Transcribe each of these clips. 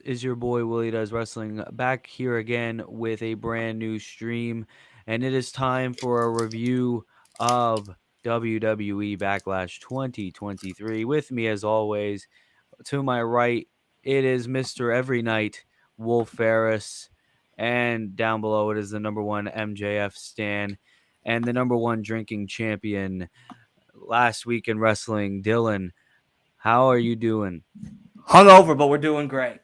Is your boy Willie Does Wrestling back here again with a brand new stream, and it is time for a review of WWE Backlash 2023. With me, as always, to my right, it is Mr. Every Night, Wolf Ferris, and down below it is the number one MJF Stan and the number one drinking champion last week in wrestling, Dylan. How are you doing? Hungover, but we're doing great.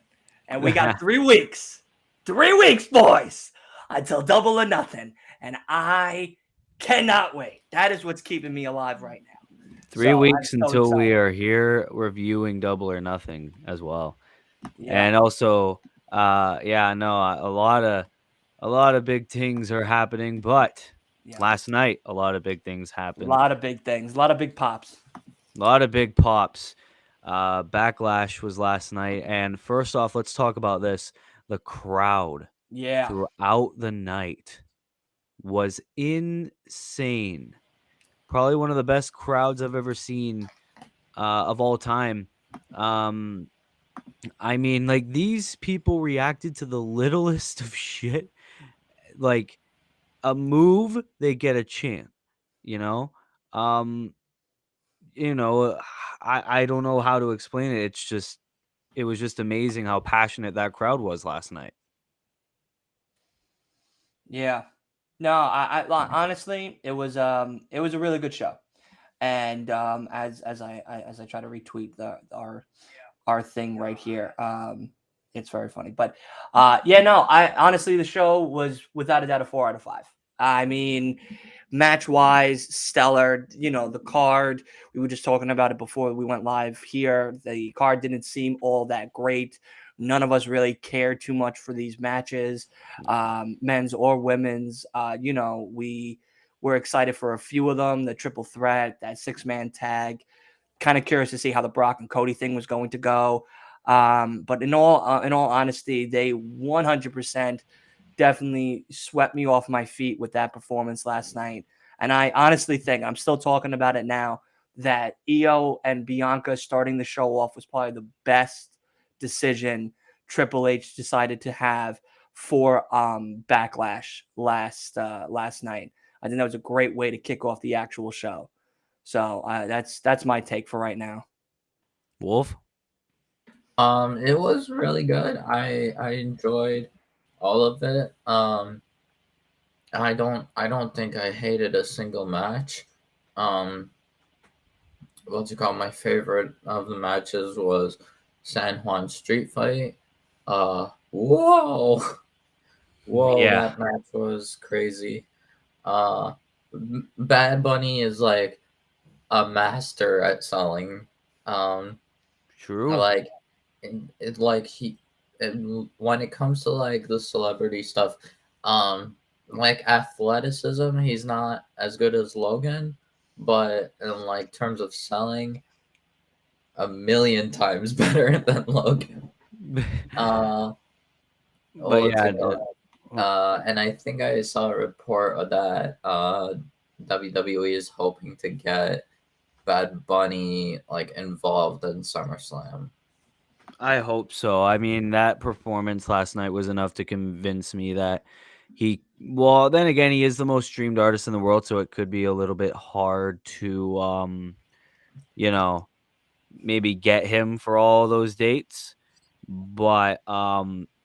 And we got 3 weeks, 3 weeks, boys, until Double or Nothing. And I cannot wait. That is what's keeping me alive right now. Three So I'm weeks so until we excited. are here reviewing Double or Nothing as well. Yeah, And also, yeah, no, a lot of big things are happening, but yeah. last night a lot of big things A happened. lot of big things, a lot of big pops. A lot of big pops. Backlash was last night, and first off, let's talk about this. The crowd Yeah, throughout the night was insane. Probably one of the best crowds I've ever seen of all time. Um, I mean, like these people reacted to the littlest of shit. Like a move, they get a chant. You know, um, you know, I don't know how to explain it. It was just amazing how passionate that crowd was last night. yeah. No, honestly, it was a really good show. And as I try to retweet our thing right here. It's very funny, but yeah, no, I honestly the show was without a doubt a 4 out of 5. I mean, match wise, stellar. You know, the card we were just talking about it before we went live here. The card didn't seem all that great. None of us really cared too much for these matches, men's or women's. We were excited for a few of them. The triple threat, that 6-man tag, kind of curious to see how the Brock and Cody thing was going to go. But in all honesty, they 100% definitely swept me off my feet with that performance last night. And I honestly think I'm still talking about it now that Io and Bianca starting the show off was probably the best decision Triple H decided to have for Backlash last night. I think that was a great way to kick off the actual show. So that's my take for right now. Wolf, It was really good. I enjoyed all of it. I don't think I hated a single match. Um, what's it called? My favorite of the matches was San Juan Street Fight. Whoa, whoa, yeah, that match was crazy. Uh, Bad Bunny is like a master at selling. Um, true. like it like when it comes to like the celebrity stuff, um like athleticism, he's not as good as Logan, but in like terms of selling, a million times better than Logan. uh But what's yeah, it called? And I think I saw a report that WWE is hoping to get Bad Bunny like involved in SummerSlam. I hope so. I mean, that performance last night was enough to convince me that well, then again, he is the most streamed artist in the world, so it could be a little bit hard to, you know, maybe get him for all those dates. But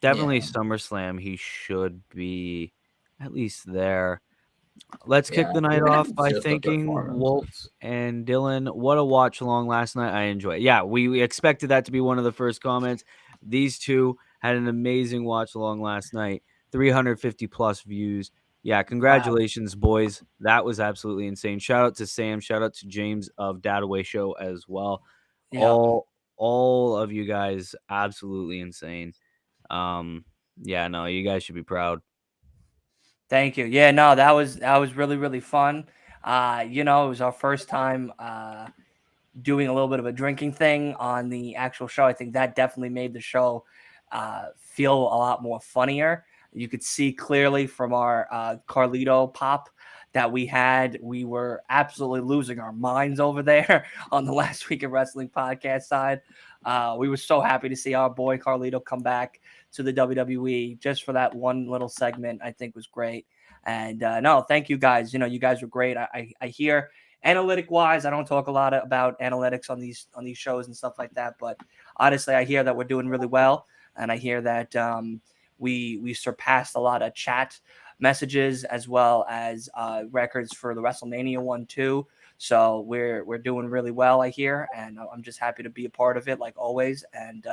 definitely Yeah, SummerSlam, he should be at least there. Let's kick yeah, the night even if off it's by just the thanking Wolf performances. and Dylan. What a watch along last night. I enjoyed it. Yeah, we expected that to be one of the first comments. These two had an amazing watch along last night. 350 plus views. Yeah, Wow. congratulations, boys. That was absolutely insane. Shout out to Sam. Shout out to James of Dataway Show as well. Yep. All of you guys absolutely insane. Um, yeah, no, you guys should be proud. Thank you. Yeah, no, that was really really fun. It was our first time doing a little bit of a drinking thing on the actual show. I think that definitely made the show feel a lot more funnier. You could see clearly from our Carlito pop that we had. We were absolutely losing our minds over there on the Last Week of Wrestling podcast side. We were so happy to see our boy Carlito come back to the WWE just for that one little segment. I think was great. And no, thank you guys. You guys were great. I hear analytic wise, I don't talk a lot about analytics on these shows and stuff like that, but honestly, I hear that we're doing really well, and I hear that we surpassed a lot of chat messages as well as records for the WrestleMania one too. So we're doing really well, I hear, and I'm just happy to be a part of it, like always. And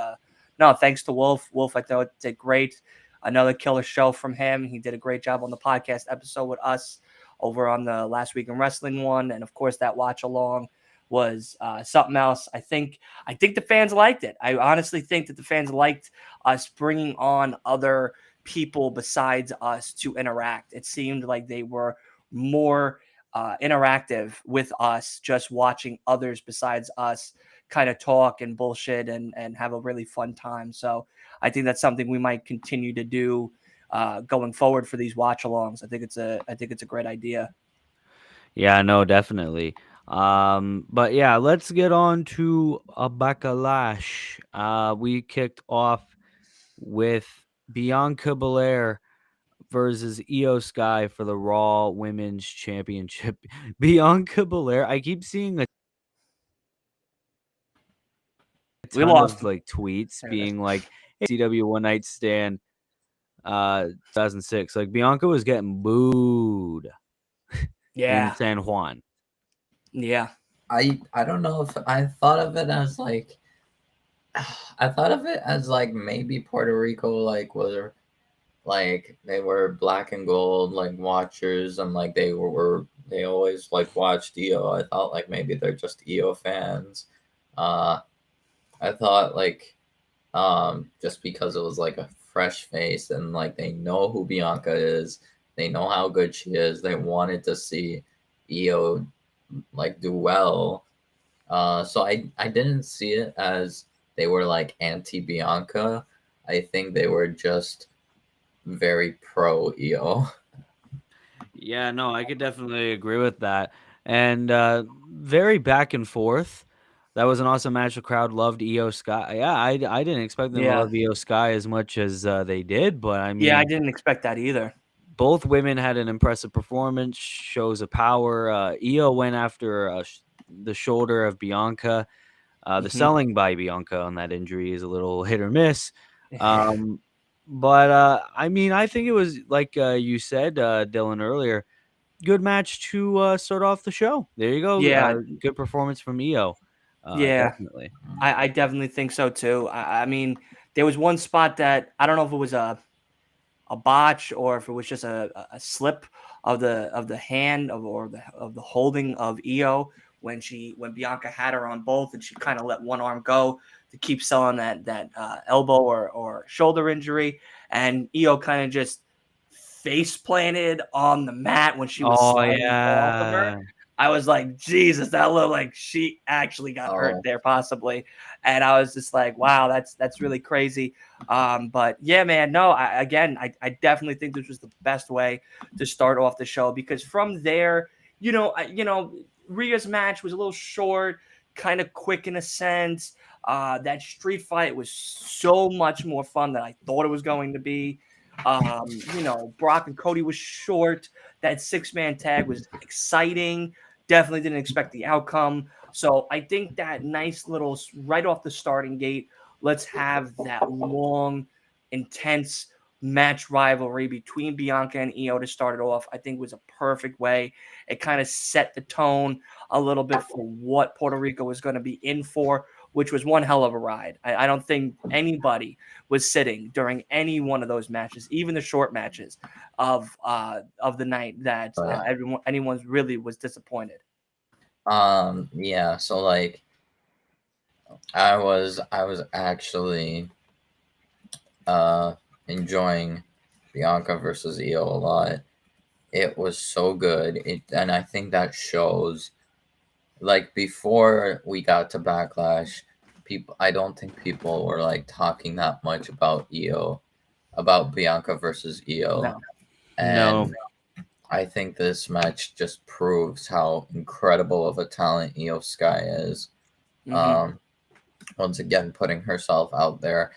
no, thanks to Wolf. Wolf, I thought did great. Another killer show from him. He did a great job on the podcast episode with us over on the Last Week in Wrestling one, and of course that watch along was something else. I think the fans liked it. I honestly think that the fans liked us bringing on other people besides us to interact. It seemed like they were more interactive with us, just watching others besides us kind of talk and bullshit and have a really fun time. So I think that's something we might continue to do going forward for these watch alongs. I think it's a great idea. Yeah, no, definitely. But yeah, let's get on to a Backlash. We kicked off with Bianca Belair versus Io Sky for the Raw Women's Championship. Bianca Belair, I keep seeing a We ton lost of him. like tweets There it is. being like, hey, CW One Night Stand 2006. Like Bianca was getting booed in Yeah. San Juan. Yeah. I don't know if I thought of it as like I thought of it as like maybe Puerto Rico like were like they were black and gold like watchers and like they always like watched EO. I thought like maybe they're just EO fans. Uh I thought like just because it was like a fresh face and like they know who Bianca is, they know how good she is. They wanted to see EO like do well. So I didn't see it as they were like anti Bianca. I think they were just very pro EO. Yeah, no, I could definitely agree with that. And very back and forth. That was an awesome match. The crowd loved Io Sky. Yeah, I didn't expect them to Yeah. love Io Sky as much as they did, but I Yeah, I mean, didn't expect that either. both women had an impressive performance, shows of power. Io went after the shoulder of Bianca. The Mhm. selling by Bianca on that injury is a little hit or miss. But I mean, I think it was like you said, Dylan, earlier. Good match to start off the show. There you go. Yeah. Good performance from Io. Yeah. Definitely. I definitely think so too. I mean, there was one spot that I don't know if it was a botch or if it was just a slip of the hand of the holding of Io when Bianca had her on both and she kind of let one arm go to keep selling that elbow or shoulder injury, and Io kind of just face planted on the mat when she was Oh sliding off of her. yeah. I was like, Jesus, that looked like she actually got hurt Oh, there, possibly. And I was just like, wow, that's really crazy. But yeah, man, no, I definitely think this was the best way to start off the show because from there, Rhea's match was a little short, kind of quick in a sense. That street fight was so much more fun than I thought it was going to be. Brock and Cody was short. That 6-man tag was exciting. Definitely didn't expect the outcome. So I think that nice little right off the starting gate, let's have that long, intense match rivalry between Bianca and Io to start it off. I think was a perfect way. It kind of set the tone a little bit for what Puerto Rico was going to be in for, which was one hell of a ride. I don't think anybody was sitting during any one of those matches, even the short matches of the night that oh yeah. anyone's really was disappointed. Yeah, so like I was actually uh enjoying Bianca versus Io a lot. It was so good. And I think that shows like before we got to Backlash, people I don't think people were like talking that much about Bianca versus Io. No. No. And I think this match just proves how incredible of a talent Io Sky is. Hmm. Um, Once again, putting herself out there.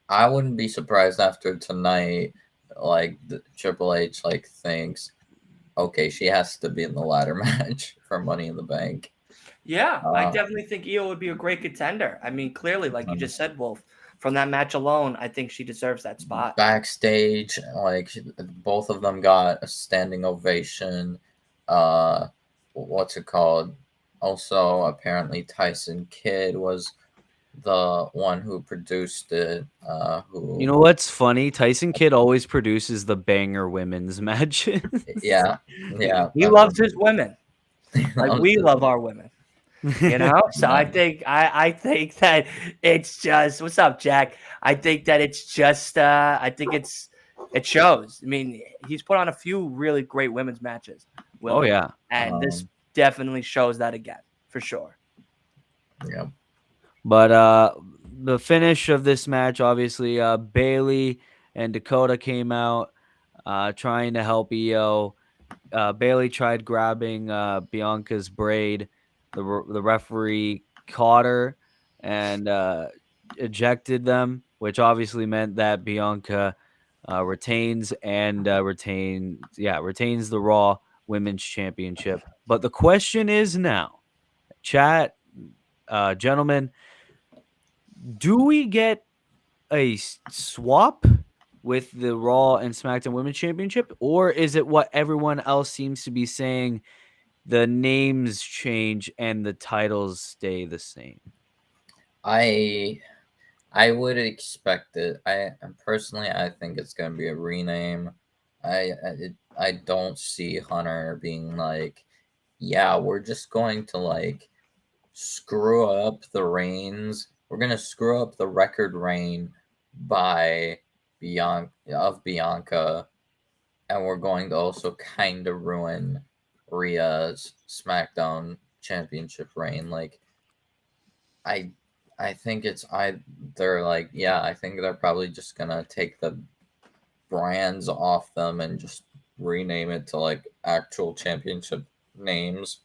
I wouldn't be surprised after tonight, like the Triple H like thinks, okay, she has to be in the ladder match for Money in the Bank. Yeah, I Uh, definitely think Io would be a great contender. I mean, clearly, like you just said, Wolf, from that match alone, I think she deserves that spot. Backstage, like both of them got a standing ovation. Uh, what's it called? Also, apparently Tyson Kidd was the one who produced it. You Who, know what's funny? Tyson Kidd always produces the banger women's matches. yeah, yeah, He that's loves his women, like we love our women. So yeah. I think that it's just what's up, Jack. I think that it's just I think it shows. I mean, he's put on a few really great women's matches, Oh Willem, yeah. and this Um, definitely shows that again for sure. yeah. But the finish of this match, obviously, Bailey and Dakota came out trying to help Io. Bailey tried grabbing Bianca's braid. The referee caught her and ejected them, which obviously meant that Bianca retains the Raw Women's Championship. But the question is now, chat, gentlemen, do we get a swap with the Raw and SmackDown Women's Championship, or is it what everyone else seems to be saying? The names change and the titles stay the same. I I would expect it. Personally, I think it's gonna be a rename. I don't see Hunter being like, yeah, we're just going to like screw up the reigns. We're gonna screw up the record reign by Bianca, and we're going to also kind of ruin Rhea's SmackDown Championship reign. Like I I think it's I they're like, yeah, I think they're probably just gonna take the brands off them and just rename it to like actual championship names.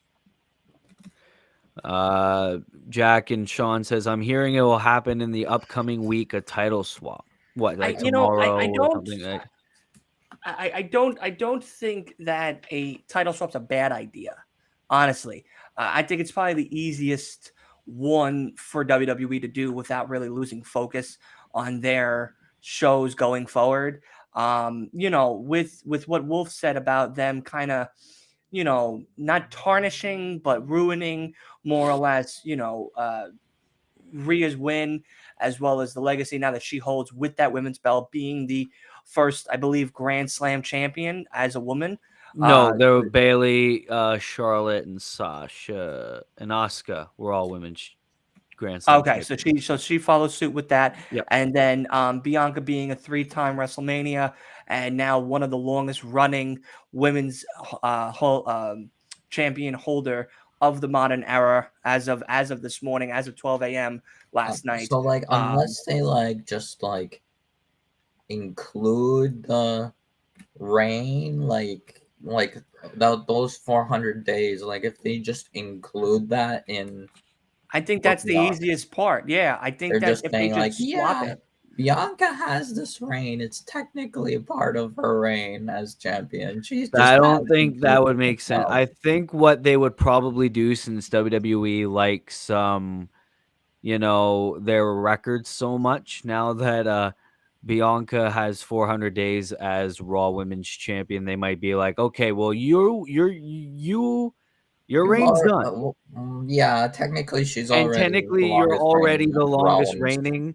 Uh, Jack and Sean says, I'm hearing it will happen in the upcoming week, a title swap. What, I like you know tomorrow I or don't something? Like, I don't think that a title swap's a bad idea. Honestly, I think it's probably the easiest one for WWE to do without really losing focus on their shows going forward. With what Wolf said about them kind of, not tarnishing but ruining more or less, Rhea's win, as well as the legacy now that she holds with that women's belt, being the first, I believe, Grand Slam champion as a woman. Uh, no, there were Bailey, Charlotte, and Sasha and Asuka were all women's Grand Slam okay, champions. so she follows suit with that, Yep. and then Bianca being a three-time WrestleMania and now one of the longest running women's champion holder of the modern era as of this morning, as of 12 a.m. last night. So like Um, unless they like just like include the reign those 400 days, like if they just include that in I think for that's the Bianca, easiest part. Yeah, I think they're that just if they saying like, just swap yeah, it, Bianca has this reign. It's technically a part of her reign as champion. She's I just don't adding think to that would make sense. herself. I think what they would probably do, since WWE likes their records so much now that Bianca has 400 days as Raw Women's Champion, they might be like, okay, well, your You've reign's already, done, yeah, technically she's and already the technically you're longest already reigning the Raw longest Women's reigning,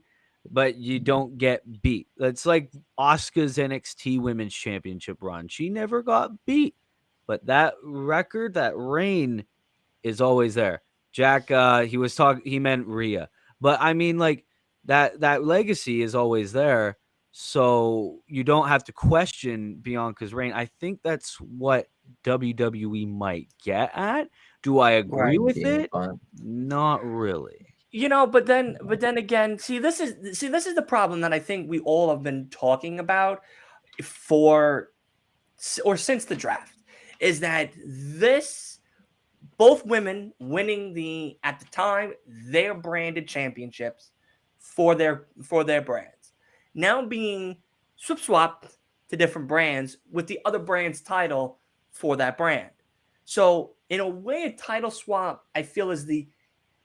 but you don't get beat. That's like Asuka's NXT Women's Championship run. She never got beat, but that record, that reign, is always there. Jack, he meant Rhea. But I mean, like, that legacy is always there. So you don't have to question Bianca's reign. I think that's what WWE might get at. Do I agree right? with maybe, it? but Not really. But then again, this is the problem that I think we all have been talking about for or since the draft. is that both women winning at the time their branded championships for their brands now being swapped to different brands with the other brand's title for that brand. So in a way, a title swap I feel is the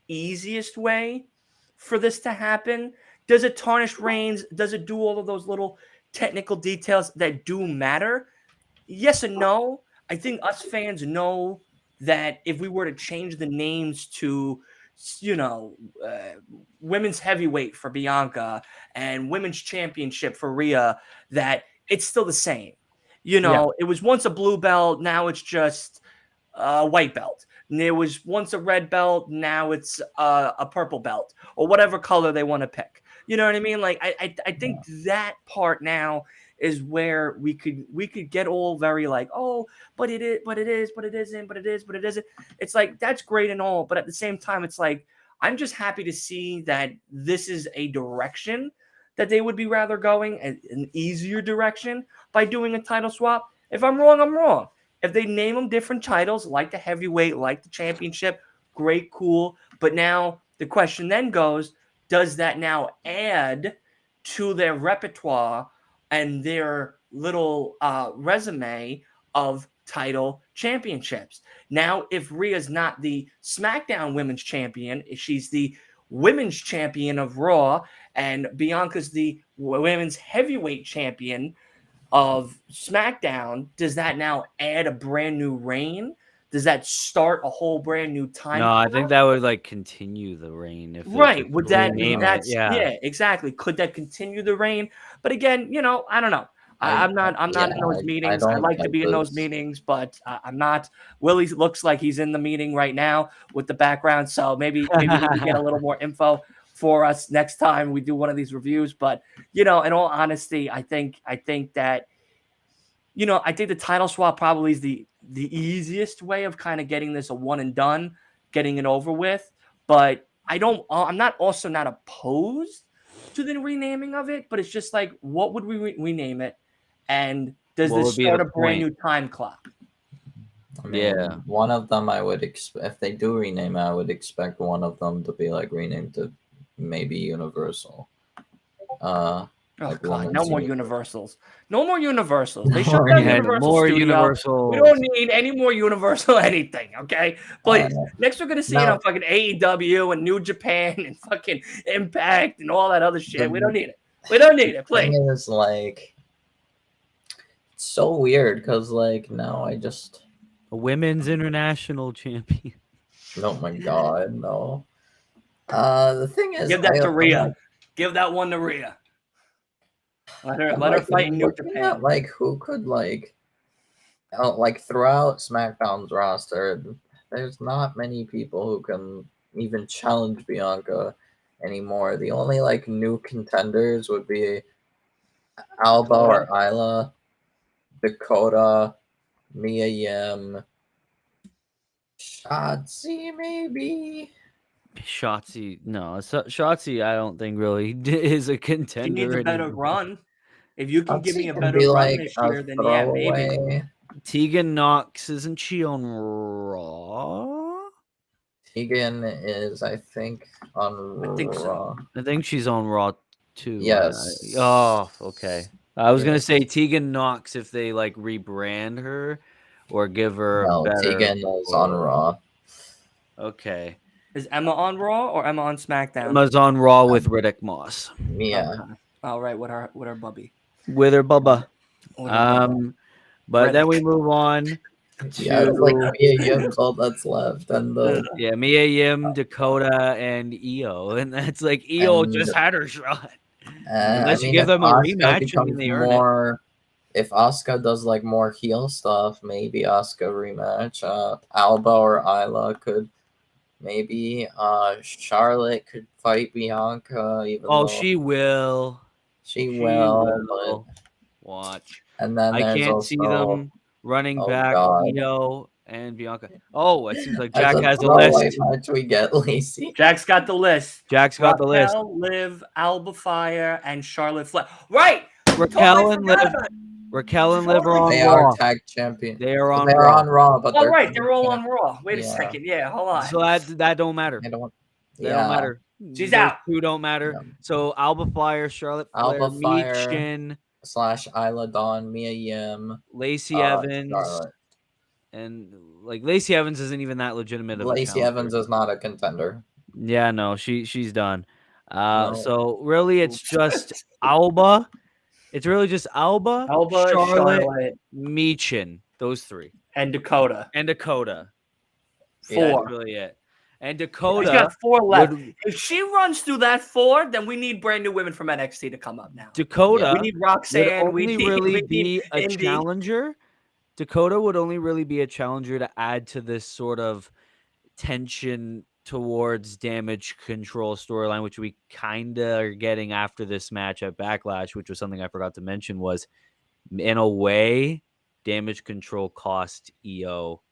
easiest way for this to happen. Does it tarnish reigns? Does it do all of those little technical details that do matter? Yes and no. I think us fans know that if we were to change the names to, you know, women's heavyweight for Bianca and women's championship for Rhea, that it's still the same. You know, it was once a blue belt, now it's just a white belt. And there was once a red belt, now it's a purple belt, or whatever color they want to pick. You know what I mean? Like I think that part now is where we could get all very like, oh, but it is, but it is, but it isn't, but it is, but it isn't. It's like that's great and all, but at the same time, it's like I'm just happy to see that this is a direction that they would be rather going, an easier direction by doing a title swap. If I'm wrong, I'm wrong. If they name them different titles, like the heavyweight, like the championship, great, cool. But now the question then goes, does that now add to their repertoire and their little resume of title championships? Now, if Rhea's not the SmackDown Women's Champion, if she's the Women's Champion of Raw, and Bianca's the Women's Heavyweight Champion of SmackDown, does that now add a brand new reign? Does that start a whole brand new time? No, I think that would like continue the reign if right. Would that name that's it? Yeah. exactly. Could that continue the reign? But again, you know, I don't know. I'm not in those meetings. I like to be in those meetings, but I'm not. Willie looks like he's in the meeting right now with the background, so maybe we can get a little more info for us next time we do one of these reviews. But you know, in all honesty, I think that, you know, I think the title swap probably is the easiest way of kind of getting this a one and done, getting it over with. But I'm not opposed to the renaming of it, but it's just like, what would we rename it? And does this start a brand new time clock? I mean, one of them I would expect, if they do rename it, I would expect one of them to be like renamed to maybe Universal. Oh God! No more Universals. No more Universals. They shut down Universal Studios. Universal. We don't need any more Universal anything. Okay, please. Next, we're gonna see it on fucking AEW and New Japan and fucking Impact and all that other shit. We don't need it. We don't need it. Please. Thing is, like, it's so weird because like now I just a women's international champion. Oh my God, no. The thing is, give that to Rhea. Give that one to Rhea. Let her fight in New Japan. Like, who could like throughout SmackDown's roster, there's not many people who can even challenge Bianca anymore. The only like new contenders would be Alba or Isla, Dakota, Mia Yim, Shotzi maybe. Shotzi, no. Shotzi, I don't think really is a contender. She needs a better run. If you can give me a better run this year, then yeah, maybe. Tegan Knox, isn't she on Raw? Tegan is, I think, on Raw. I think so. I think she's on Raw too. Yes. Oh, okay. I was gonna say Tegan Knox if they like rebrand her or give her a better. Tegan is on Raw. Okay. Is Emma on Raw or Emma on SmackDown? Emma's on Raw with Riddick Moss. Yeah. Okay. All right, with her bubby. With her bubba. But then we move on to like Mia Yim's all that's left, and Mia Yim, Dakota, and Io, and that's like Io just had her shot. Unless you give them a rematch, I mean, they earn it. If Asuka does like more heel stuff, maybe Asuka rematch. Alba or Isla could. Maybe Charlotte could fight Bianca. She will. She will. Watch. And then I can't see them running back Io and Bianca. Oh, it seems like Jack has a list. Match we get, Lacey. Jack's got the list. Got the list. Liv, Alba Fire, and Charlotte Flair. Right. Raquel and Liv. Raquel and Liv are on They are Raw. tag champion. They are on They're Raw. on Raw, but Oh, right. They're all on Raw. Wait a Yeah. second. Yeah, hold on. So that don't matter. They don't. They don't matter. She's Those out. two don't matter. Yeah. So Alba Fire, Charlotte Flair, Alba Fire Michin, / Isla Dawn, Mia Yim, Lacey Evans, Charlotte. and like Lacey Evans isn't even that legitimate of a Lacey challenger. Evans is not a contender. Yeah, no, she's done. No. So really, it's just Alba. It's really just Alba, Charlotte, Michin, those three, and Dakota. and Dakota. 4. That's really it. And Dakota. He's got 4 left. would- If she runs through that 4, then we need brand new women from NXT to come up now. Dakota We need would Roxanne. We only need, really we be need a Indy. challenger. Dakota would only really be a challenger to add to this sort of tension towards damage control storyline, which we kind of are getting after this match at Backlash, which was something I forgot to mention, was in a way, damage control cost EO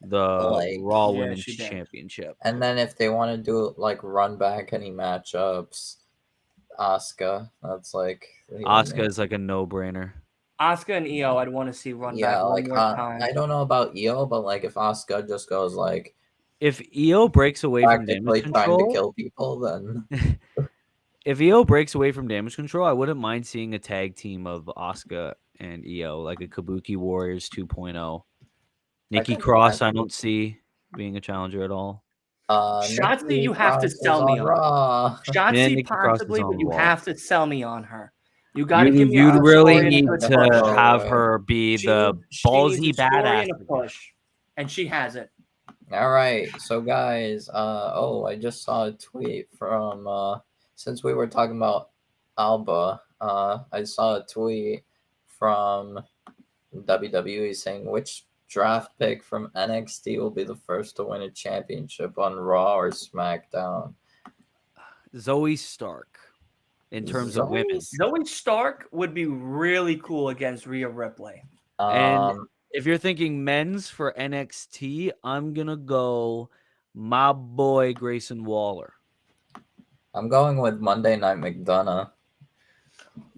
the Raw Yeah, Women's she did. Championship. And then if they want to do like run back any matchups, Asuka. That's like Asuka is like a no-brainer. Asuka and Io, I'd want to see run back one like more time. I don't know about Io, but like if Asuka just goes like If EO breaks away from practically damage trying to control, kill people, then if EO breaks away from damage control, I wouldn't mind seeing a tag team of Asuka and EO, like a Kabuki Warriors 2.0. Nikki Cross, I don't see being a challenger at all. Shotzi, Nikki you have to Cross sell is me on on. Raw. Shotzi Nikki Cross is possibly, on but you Raw. have to sell me on her. You got to give me You'd a really story need and a to push. have her be the She needs ballsy a story badass. and a push, and she has it. All right, so guys, I just saw a tweet from since we were talking about Alba, I saw a tweet from WWE saying which draft pick from NXT will be the first to win a championship on Raw or SmackDown. Zoe Stark, in terms of women. Zoe Stark would be really cool against Rhea Ripley. And if you're thinking men's for NXT, I'm going to go my boy Grayson Waller. I'm going with Monday Night McDonough.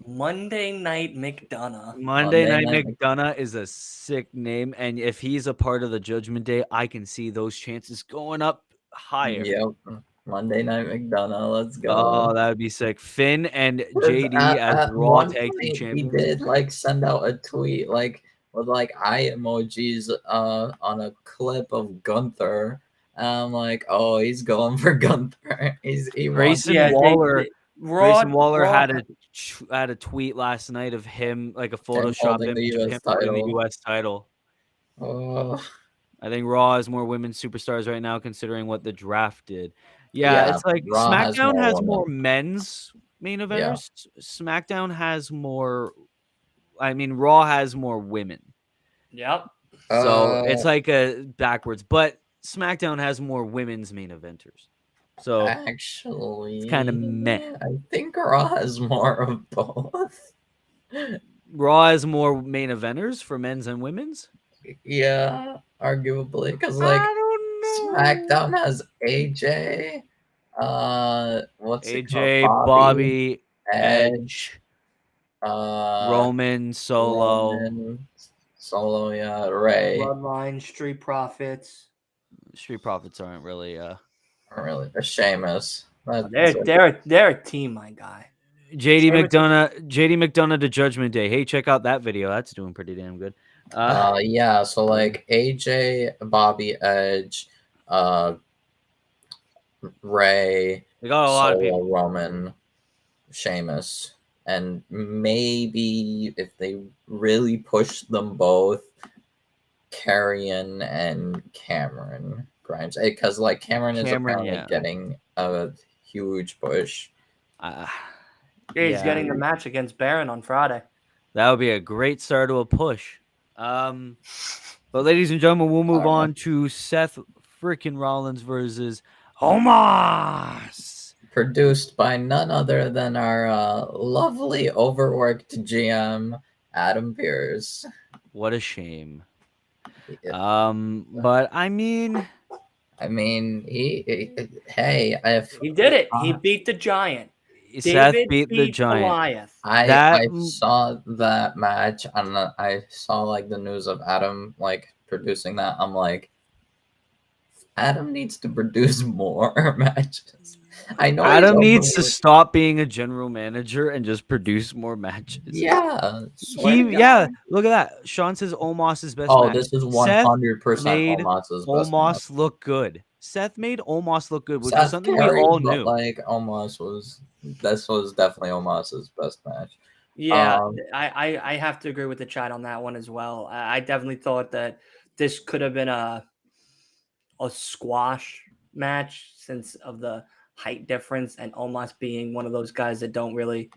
Monday Night McDonough. Monday Night McDonough is a sick name, and if he's a part of the Judgment Day, I can see those chances going up higher. Yep. Monday Night McDonough, let's go. Oh, that would be sick. Finn and JD as Raw Tag Team Champions. He did like send out a tweet like with like eye emojis on a clip of Gunther. And I'm like, oh, he's going for Gunther. Grayson Waller. Grayson Waller had a tweet last night of him, like a Photoshop image of him holding the U.S. title. Oh. I think Raw has more women's superstars right now, considering what the draft did. Yeah, it's like Raw SmackDown has more men's main eventers. Yeah. SmackDown has more. I mean, Raw has more women. Yep. So it's like a backwards, but SmackDown has more women's main eventers. So actually, it's kind of meh. I think Raw has more of both. Raw has more main eventers for men's and women's. Yeah, arguably, because like SmackDown has AJ, what's AJ, Bobby, Edge, Roman, Solo, yeah, Ray, Bloodline, Street Profits. Street Profits aren't really Sheamus. They're a team, my guy. JD McDonough to Judgment Day. Hey, check out that video. That's doing pretty damn good. Yeah, so like AJ, Bobby, Edge, Ray, they got a lot of people. Roman, Sheamus, and maybe if they really push them both, Karrion and Cameron Grimes, because like Cameron is apparently getting a huge push. He's getting the match against Baron on Friday. That would be a great start to a push. But ladies and gentlemen, we'll move on to Seth freaking Rollins versus Omos. Produced by none other than our lovely overworked GM, Adam Pearce. What a shame. But I mean, he did it. He beat the Giant. Seth David beat the beat Giant. Goliath. I That saw that match and I saw like the news of Adam like producing that. I'm like, Adam needs to produce more matches. I know he's Adam needs to overworked. stop being a general manager and just produce more matches. Yeah, swear He to yeah, God. look at that. Sean says Omos's best Oh, match. this is Seth 100% made Omos's best match. Omos look good. Seth made Omos look good, which was Seth something we carried, all but knew. like Omos was this was definitely Omos's best match. Yeah, Um, I have to agree with the chat on that one as well. I definitely thought that this could have been a squash match since of the height difference and almost being one of those guys that don't really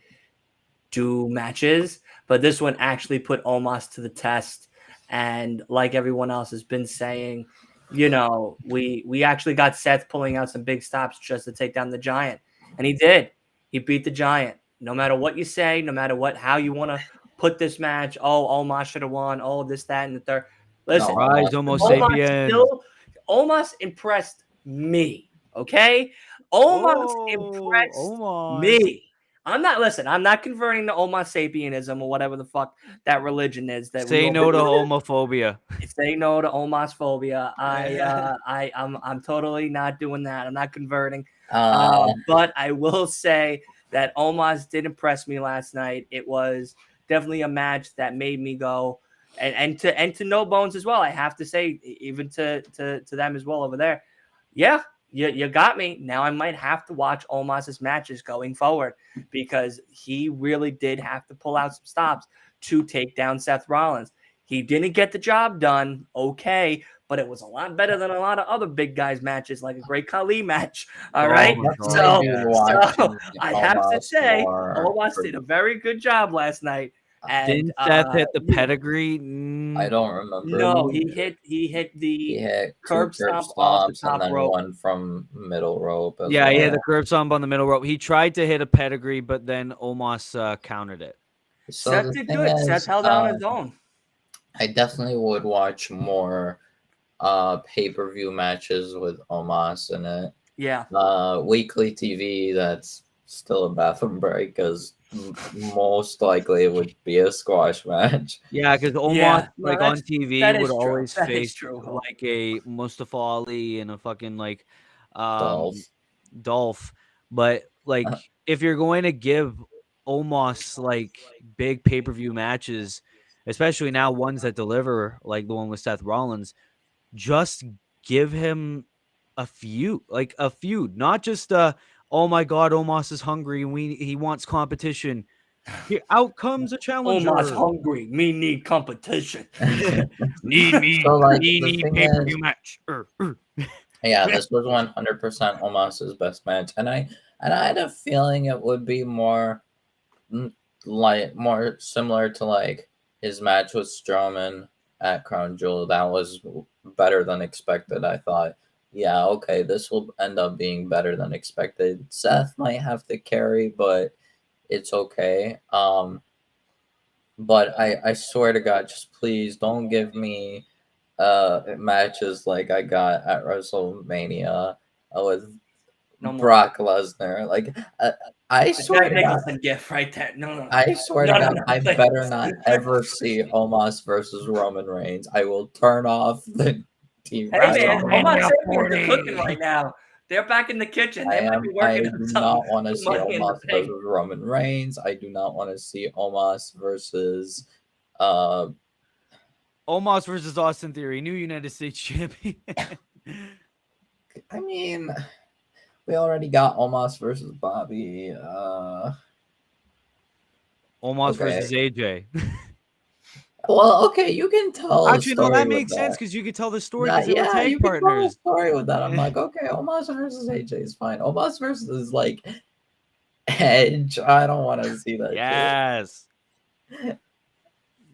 do matches. But this one actually put Omos to the test. And like everyone else has been saying, we actually got Seth pulling out some big stops just to take down the Giant. And he did. He beat the Giant. No matter what you say, no matter how you want to put this match, oh, Omos should have won, oh, this, that, and the third. Listen, no, Rise Omos Homo did not. sapien. Omos impressed me. Okay, Omos Oh, impressed Omos. me. I'm not converting to Homo sapienism or whatever the fuck that religion is that we Say all no to homophobia. say no to homosphobia. I'm totally not doing that. I'm not converting. Uh, But I will say that Omos did impress me last night. It was definitely a match that made me go and to No Bones as well. I have to say, even to them as well over there. Yeah, you got me. Now I might have to watch Omos's matches going forward because he really did have to pull out some stops to take down Seth Rollins. He didn't get the job done, okay, but it was a lot better than a lot of other big guys matches, like a Great Khali match. All right, my definitely God, so be yeah. so watching I have to Omos say, more. Omos did a very good job last night, and Didn't Seth hit the pedigree? I don't remember. no, he hit He the hit two curb curb stomp off the stomps and top then rope. one from middle rope as Yeah, he had well. the curb stomp on the middle rope. He tried to hit a pedigree, but then Omos countered it. So Seth the did thing good. Seth is, held down his own. I definitely would watch more pay-per-view matches with Omos in it. Yeah. Weekly TV, that's still a bathroom break because most likely it would be a squash match. Yeah, because Omos, Yeah. No, like on TV, that would is true. always That is face true. like a Mustafa Ali and a fucking like Dolph. Dolph. But like, if you're going to give Omos like big pay per view matches, especially now ones that deliver, like the one with Seth Rollins, just give him a feud, not just oh my God, Omos is hungry and he wants competition. Here, out comes a Omos challenger. hungry. Me need competition. Need So like the need thing pay per is, view match. yeah, this was 100% Omos's best match, and I had a feeling it would be more like more similar to like his match with Strowman at Crown Jewel. That was better than expected. I thought, yeah, okay, this will end up being better than expected. Seth might have to carry, but it's okay. But I swear to God, just please don't give me matches like I got at WrestleMania with No more. Brock Lesnar. Like I swear Jack to God, Nicholson gift right there. No. I swear to No, no, God, no. I better not ever see Omos versus Roman Reigns. I will turn off the TV. Hey man, Omos WrestleMania Sapiens are 40. cooking right now. They're back in the kitchen. I They might be am. I working on do something not want to for see Money in the Omos Bank. versus Roman Reigns. I do not want to see Omos versus uh Omos versus Austin Theory, new United States champion. I mean, we already got Omos versus Bobby. Omos Okay. versus AJ. Well, okay, you can tell a Actually, no, story that with makes sense that. because you could tell the story because they were Yeah, tag you can tell a partners. story with that. I'm like, okay, Omos versus AJ is fine. Omos versus like Edge. I don't want to see that Yes.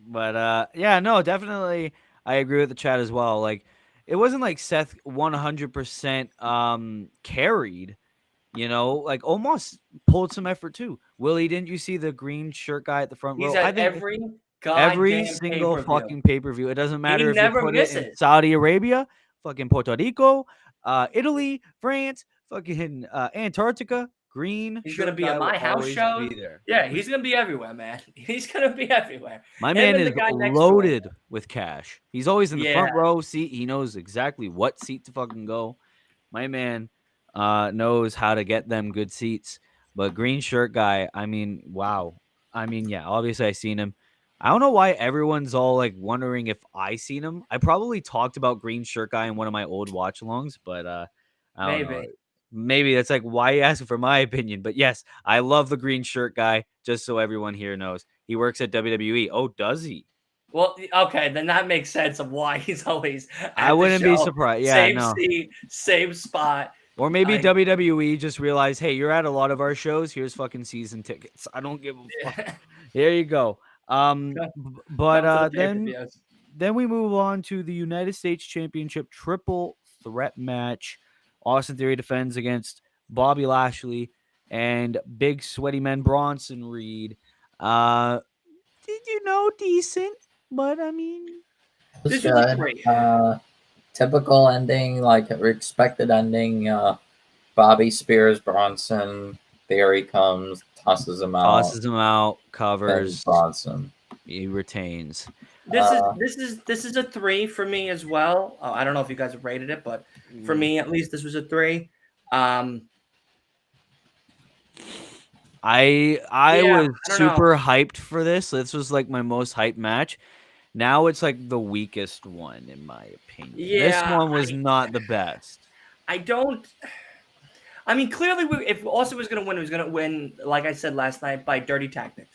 But yeah, no, definitely I agree with the chat as well. Like it wasn't like Seth 100% carried, like almost pulled some effort too. Willie, didn't you see the green shirt guy at the front He's row? I at think every every goddamn single pay-per-view. fucking pay-per-view. It doesn't He matter if you never put it in misses. Saudi Arabia, fucking Puerto Rico, Italy, France, fucking Antarctica, Green He's shirt gonna be guy at my will house always shows. be there. Yeah, he's gonna be everywhere, man. He's gonna be everywhere. My Him man and the is guy next to him. loaded with cash. He's always in the Yeah, front row seat. He knows exactly what seat to fucking go. My man knows how to get them good seats. But green shirt guy, I mean, wow. I mean, yeah, obviously I seen him. I don't know why everyone's all like wondering if I seen him. I probably talked about green shirt guy in one of my old watch alongs, but I don't know. maybe. Maybe that's like why you asking for my opinion. But yes, I love the green shirt guy, just so everyone here knows. He works at WWE. Oh, does he? Well, okay, then that makes sense of why he's always I at the wouldn't be show. surprised. Yeah, Same no. seat, same spot. Or maybe Like, WWE just realized, hey, you're at a lot of our shows. Here's fucking season tickets. I don't give a fuck. There you go. But come to the then pay-per-views. we move on to the United States Championship triple threat match. Austin Theory defends against Bobby Lashley and big sweaty man Bronson Reed. Did you know decent? But I mean, It's This was a good. 3. Typical ending, like expected ending. Bobby spears Bronson. Theory comes, tosses him tosses him out, pins covers, Bronson. he retains. This is a 3 for me as well. I don't know if you guys have rated it, but for me at least, this was a 3. I Yeah, was I don't know. super hyped for this. This was like my most hyped match. Now it's like the weakest one in my opinion. This Yeah, one was not the best. I don't. I mean, clearly, if Austin was going to win, he was going to win, like I said last night, by dirty tactics.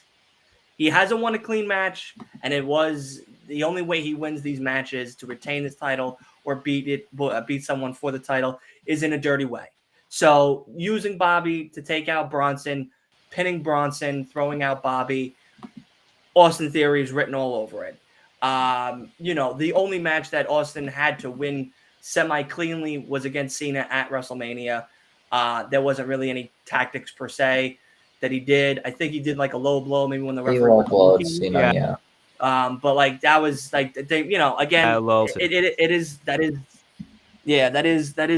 He hasn't won a clean match, and it was the only way he wins these matches to retain this title or beat someone for the title is in a dirty way. So using Bobby to take out Bronson, pinning Bronson, throwing out Bobby, Austin Theory is written all over it. The only match that Austin had to win semi-cleanly was against Cena at WrestleMania. There wasn't really any tactics per se that he did. I think he did like a low blow, maybe when the He referee low was blowed looking. Cena, yeah. But like that was like they, again, low. it is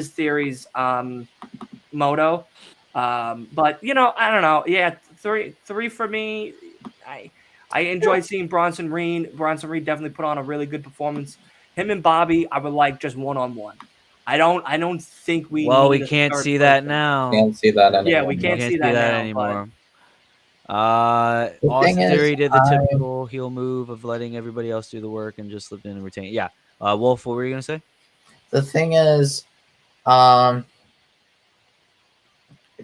Theory's moto. But I don't know. Yeah, three for me. I enjoyed seeing Bronson Reed. Bronson Reed definitely put on a really good performance. Him and Bobby, I would like just one-on-one. I don't think we Well, need we a can't third see that person. now. Can't see that anymore. Yeah, we can't see that now, anymore. The thing Austin is, Theory did the typical heel move of letting everybody else do the work and just slipped in and retained. Yeah. Wolf, what were you gonna say? The thing is,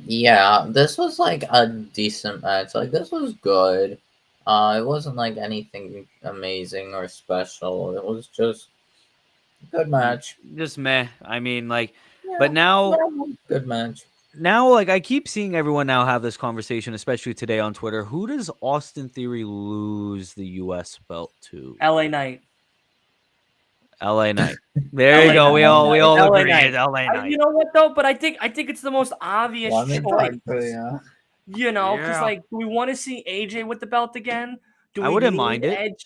yeah, this was like a decent match. Like this was good. It wasn't like anything amazing or special. It was just a good match. Just meh. I mean, like, Yeah, but now, good match. now, like, I keep seeing everyone now have this conversation, especially today on Twitter. Who does Austin Theory lose the U.S. belt to? LA Knight. LA Knight. There you LA go. Knight. We all LA agree. Knight. It's LA Knight. You know what though? But I think it's the most obvious Lemon choice. Pepper, yeah. Because Yeah. like, do we want to see AJ with the belt again? Do I we wouldn't need mind it. Edge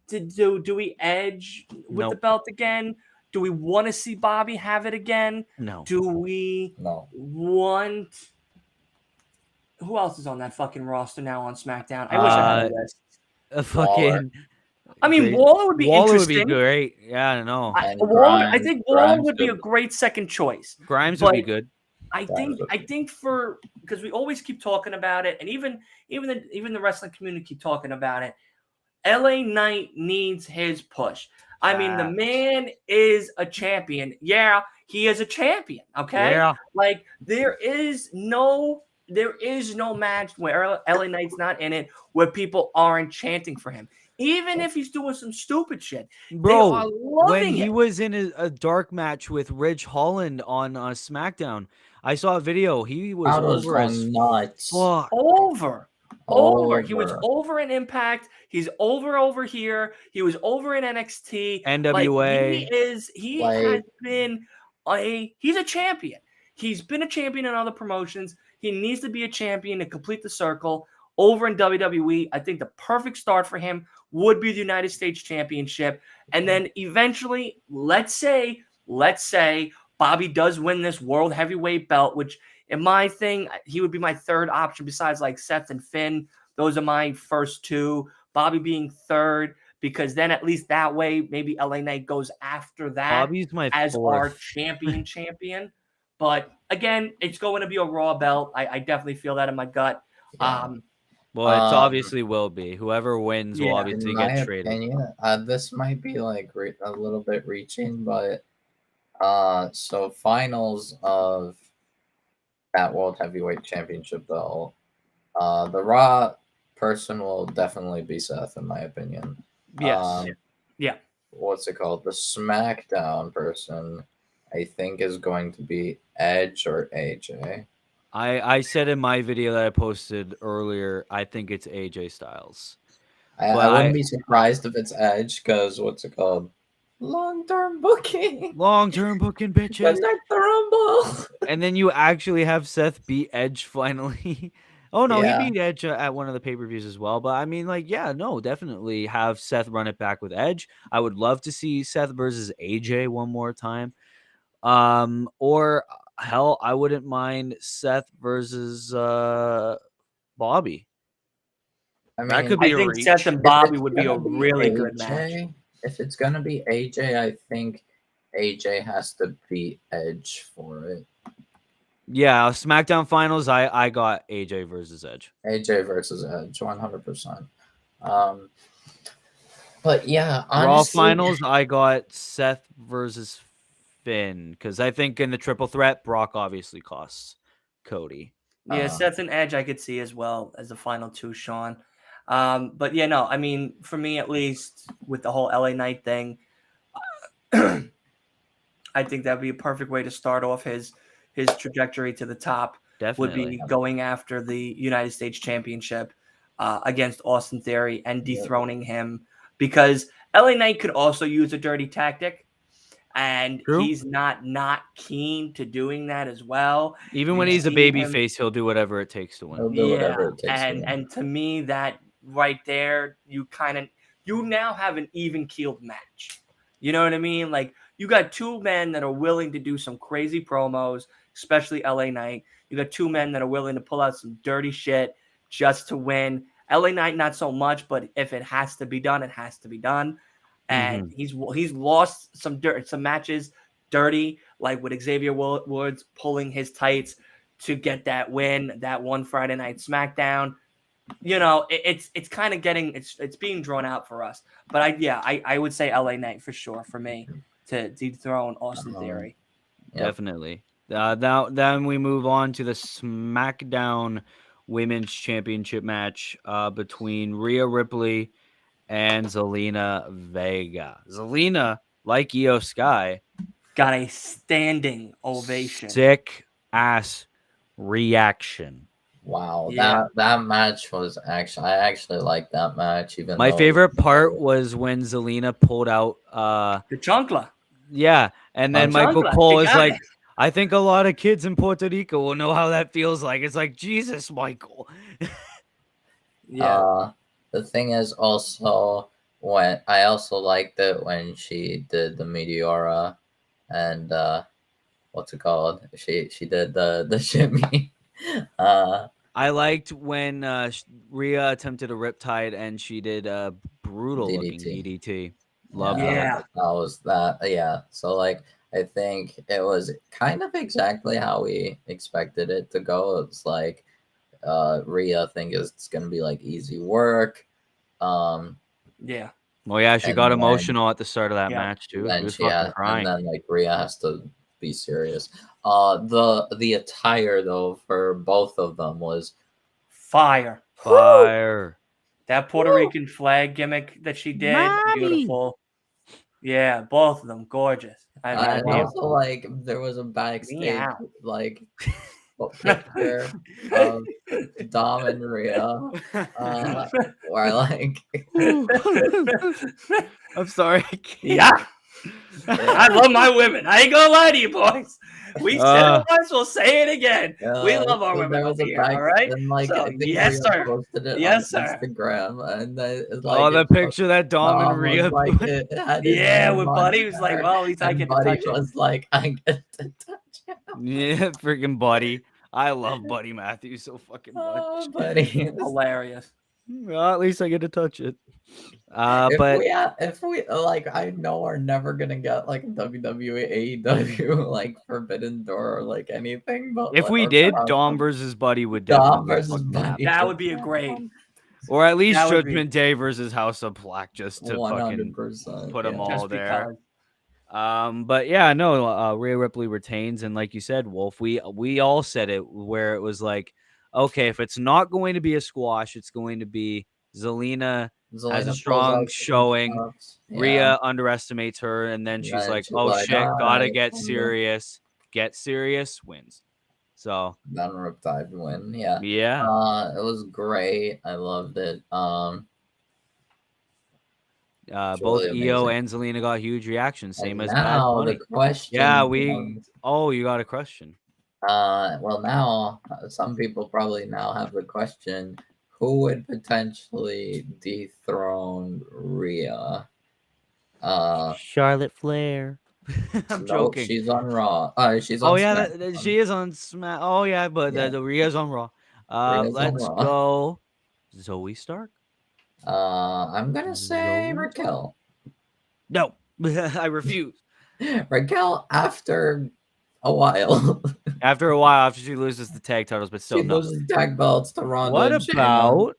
to do we Edge with the Nope. belt again? Do we want to see Bobby have it again? No. Do we No. want? Who else is on that fucking roster now on SmackDown? I wish I had a list. A fucking. I mean, great- Waller would be Waller interesting. would be great. Yeah, I don't know. And I think Waller Grimes would be a could- great second choice. Grimes would be but- good. I think for because we always keep talking about it, and even the wrestling community keep talking about it. LA Knight needs his push. I mean, the man is a champion. Yeah, he is a champion. Okay, Yeah. like there is no match where LA Knight's not in it where people aren't chanting for him, even if he's doing some stupid shit. Bro, they are when loving he it. was in a dark match with Ridge Holland on SmackDown, I saw a video. He was Crowd was over as going nuts. fuck. Over. He was over in Impact. He's over here. He was over in NXT. NWA. Has been he's a champion. He's been a champion in other promotions. He needs to be a champion to complete the circle. Over in WWE, I think the perfect start for him would be the United States Championship. And then eventually, let's say Bobby does win this World Heavyweight belt, which in my thing, he would be my third option besides like Seth and Finn. Those are my first two. Bobby being third, because then at least that way maybe LA Knight goes after that Bobby's my as our fourth. champion. But again, it's going to be a Raw belt. I definitely feel that in my gut. Yeah. Well, it's Um, obviously will be. Whoever wins will Yeah. obviously In get my traded. opinion, this might be like a little bit reaching, but so finals of that World Heavyweight Championship belt, the Raw person will definitely be Seth, in my opinion. Yes. Yeah. What's it called? The SmackDown person, I think, is going to be Edge or AJ. I said in my video that I posted earlier, I think it's AJ Styles. I But wouldn't be surprised if it's Edge, because what's it called? Long-term booking. Long-term booking, bitches. Connect the Rumble. And then you actually have Seth beat Edge finally. Oh, no, Yeah. he beat Edge at one of the pay-per-views as well. But, I mean, like, yeah, no, definitely have Seth run it back with Edge. I would love to see Seth versus AJ one more time. Or, hell, I wouldn't mind Seth versus Bobby. I mean, That could be I a think reach. Seth and if Bobby it's would be a gonna really good match. AJ, if it's gonna be AJ, I think AJ has to beat Edge for it. Yeah, SmackDown Finals, I got AJ versus Edge. AJ versus Edge, 100%. But yeah, Raw honestly, Finals, I got Seth versus Finn, because I think in the triple threat, Brock obviously costs Cody. Yeah, Seth and Edge I could see as well as the final two, Sean. But yeah, no, I mean, for me at least, with the whole LA Knight thing, I think that'd be a perfect way to start off his trajectory to the top. Would Definitely. be going after the United States Championship against Austin Theory and dethroning him, because LA Knight could also use a dirty tactic, and True. he's not keen to doing that as well. Even when We've he's a seen baby him- face, he'll do whatever it takes to win. he'll do whatever it takes. and to me, that right there, you now have an even keeled match. You know what I mean? Like, you got two men that are willing to do some crazy promos, especially LA Knight. You got two men that are willing to pull out some dirty shit just to win. LA Knight, not so much, but if it has to be done, it has to be done. And he's lost some matches dirty, like with Xavier Woods pulling his tights to get that win, that one Friday Night SmackDown. You know, it's kind of getting it's being drawn out for us. But I would say LA Knight for sure for me to dethrone Austin Theory. Yep. Definitely. Now then we move on to the SmackDown Women's Championship match between Rhea Ripley and Zelina Vega. Zelina, like Io Sky, Got a standing ovation. sick ass reaction. Wow, Yeah. that match was I actually liked that match. Even My though favorite part was when Zelina pulled out The chancla. yeah, and then Michael Chancla. Cole You is got like, it. I think a lot of kids in Puerto Rico will know how that feels like. It's like, Jesus, Michael. Yeah. The thing is also, when I also liked it when she did the Meteora, and what's it called? She did the shimmy. I liked when Rhea attempted a riptide and she did a brutal looking DDT. Love that. Yeah. That was that. Yeah. So like, I think it was kind of exactly how we expected it to go. It's like Rhea think it's gonna be like easy work. Yeah. Well, yeah, she And got then- emotional at the start of that Yeah. match too. She Then was she fucking has, crying. and then like Rhea has to be serious. The attire though for both of them was Fire. Fire. That Puerto Rican flag gimmick that she did, Mommy. beautiful. Yeah, both of them gorgeous. I and mean, also like there was a backstage Meow. like picture of Dom and Rhea where like I'm sorry. I can't. yeah. I love my women. I ain't gonna lie to you, boys. We said it once, we'll say it again. We love our so women there was over a here, all right? and like So, I think yes, Rhea sir. posted it Yes, on sir. Instagram, and it's like Oh, the it- picture that Dom and was Rhea. like, it had his Yeah, name when on Buddy was like, there, well, at least I and get to Buddy touch it. was like, I get to touch him. Yeah, freaking buddy. I love Buddy Matthews so fucking much. Oh, buddy. Hilarious. Well, at least I get to touch it. If we like, I know we're never gonna get like WWE, AEW, like Forbidden Door or like anything, but if we or did, perhaps Dom versus Buddy would Dom definitely versus fucking Buddy. happen. That would be a great. Or at least That would be- Judgment Day versus House of Black, just to fucking 100%. put them all Just there. because. But yeah, no, Rhea Ripley retains, and like you said, Wolf, we all said it where it was like, okay, if it's not going to be a squash, it's going to be Zelina has a pulls strong out some showing. stops. Rhea underestimates her, and then she's Then like, she's "Oh like, shit, gotta "Alright, get I'm serious." Get serious, wins. So Then Riptide win. Yeah. yeah, It was great. I loved it. both really Io amazing. and Zelina got huge reactions, same And as Bad now Bunny. the question. Yeah, Oh, you got a question? Well, now some people probably now have the question: who would potentially dethrone Rhea? Charlotte Flair. I'm No, joking. she's on Raw. She's on. Oh yeah, SmackDown. she is on Smack. Oh yeah, but Yeah. the Rhea's on Raw. Rhea's on Let's Raw. go, Zoe Stark. I'm gonna say Zoe? Raquel. No, I refuse. Raquel after a while. After a while, after she loses the tag titles, but still She no. loses tag belts to Ronda. What and Shayna. about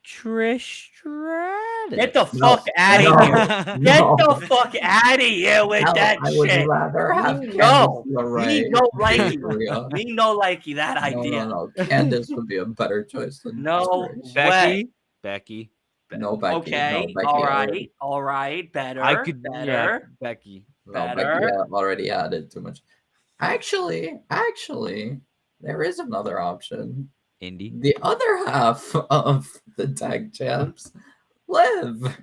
Trish Stratus? Get the No, fuck out no, of here. Get no. the fuck out of here with Hell, that I would shit. rather have Me Candice no. LeRae. Me no likey. beat Rhea. Me no likey that idea. No. Candice would be a better choice than No Trish. Becky. Becky. No, Becky. Okay. No, Becky All already- right. All right. Better. I could. Yeah, better. Becky. No, Better. Becky already added too much. Actually, there is another option. Indy. The other half of the tag champs, Liv.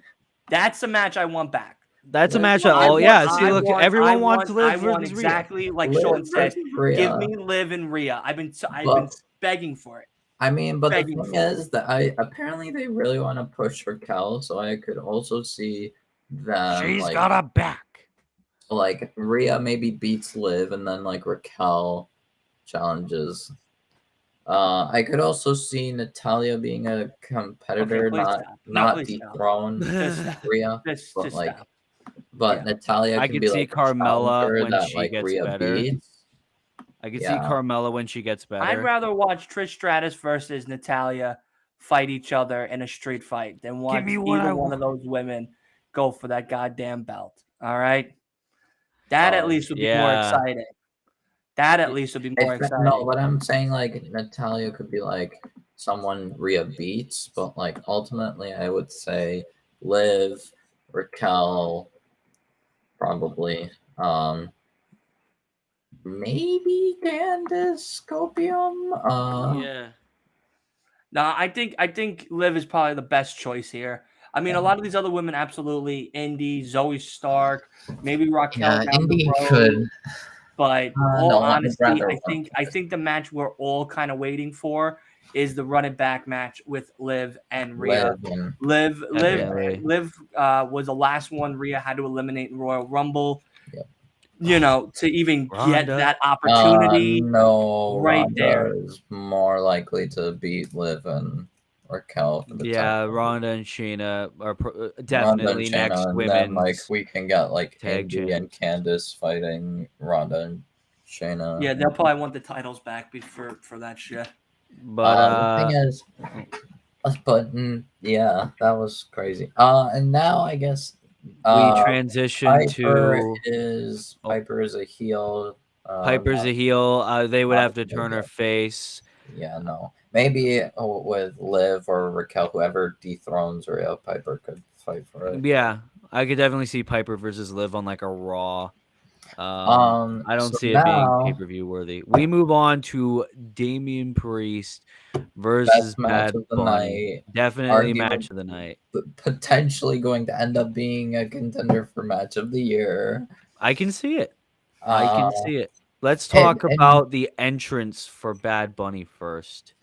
That's the match I want back. That's a Liv match. won. Oh yeah. See, I look, want- everyone I wants want- Liv I want versus exactly like Liv Sean said. versus Rhea. Give me Liv and Rhea. I've been But- begging for it. I mean, but the begging thing for is that apparently they really want to push Raquel, so I could also see them She's like, got a back. like Rhea maybe beats Liv and then like Raquel challenges. I could also see Natalia being a competitor, Okay, please not stop. No, not please stop. dethrone Just stop. Rhea, Just but like, stop. but Yeah. Natalia I can could be see like a Carmella challenger when that, she like, gets Rhea better. beats. I could see Yeah. Carmella when she gets better. I'd rather watch Trish Stratus versus Natalia fight each other in a street fight than watch me what either I one of those women go for that goddamn belt. All right, that at least would be more yeah. exciting. That at least would be more exciting. No, but I'm saying like Natalia could be like someone Rhea beats, but like ultimately I would say Liv, Raquel, probably. Maybe Candice Copium. Yeah. No, I think Liv is probably the best choice here. I mean, a lot of these other women, absolutely. Indy, Zoe Stark, maybe Raquel down Indy the road. could. But no, all I'd honesty, rather I think the match we're all kind of waiting for is the run it back match with Liv and Rhea. Liv and Definitely. Liv was the last one Rhea had to eliminate in Royal Rumble. Yep. You know, to even get Ronda. that opportunity. No, right Ronda there. is more likely to beat Liv and Raquel. For the Yeah, title. Ronda and Shayna are Ronda definitely and next Shayna, and women. then, like we can get like tag Indy and Candice fighting Ronda and Shayna. Yeah, they'll probably want the titles back for that shit. But the thing is, yeah, that was crazy. And now I guess we transition Piper to Piper is a heel. Piper's a heel. They would have to turn her yeah. face. Yeah, no. Maybe with Liv or Raquel, whoever dethrones Rhea, Piper could fight for it. Yeah, I could definitely see Piper versus Liv on like a Raw. I don't so see it being now- pay-per-view worthy. We move on to Damian Priest versus Best match Bad of the Bunny. night. Definitely Arguably- match of the night. Potentially going to end up being a contender for match of the year. I can see it. I can Uh, see it. Let's and- talk and- about the entrance for Bad Bunny first.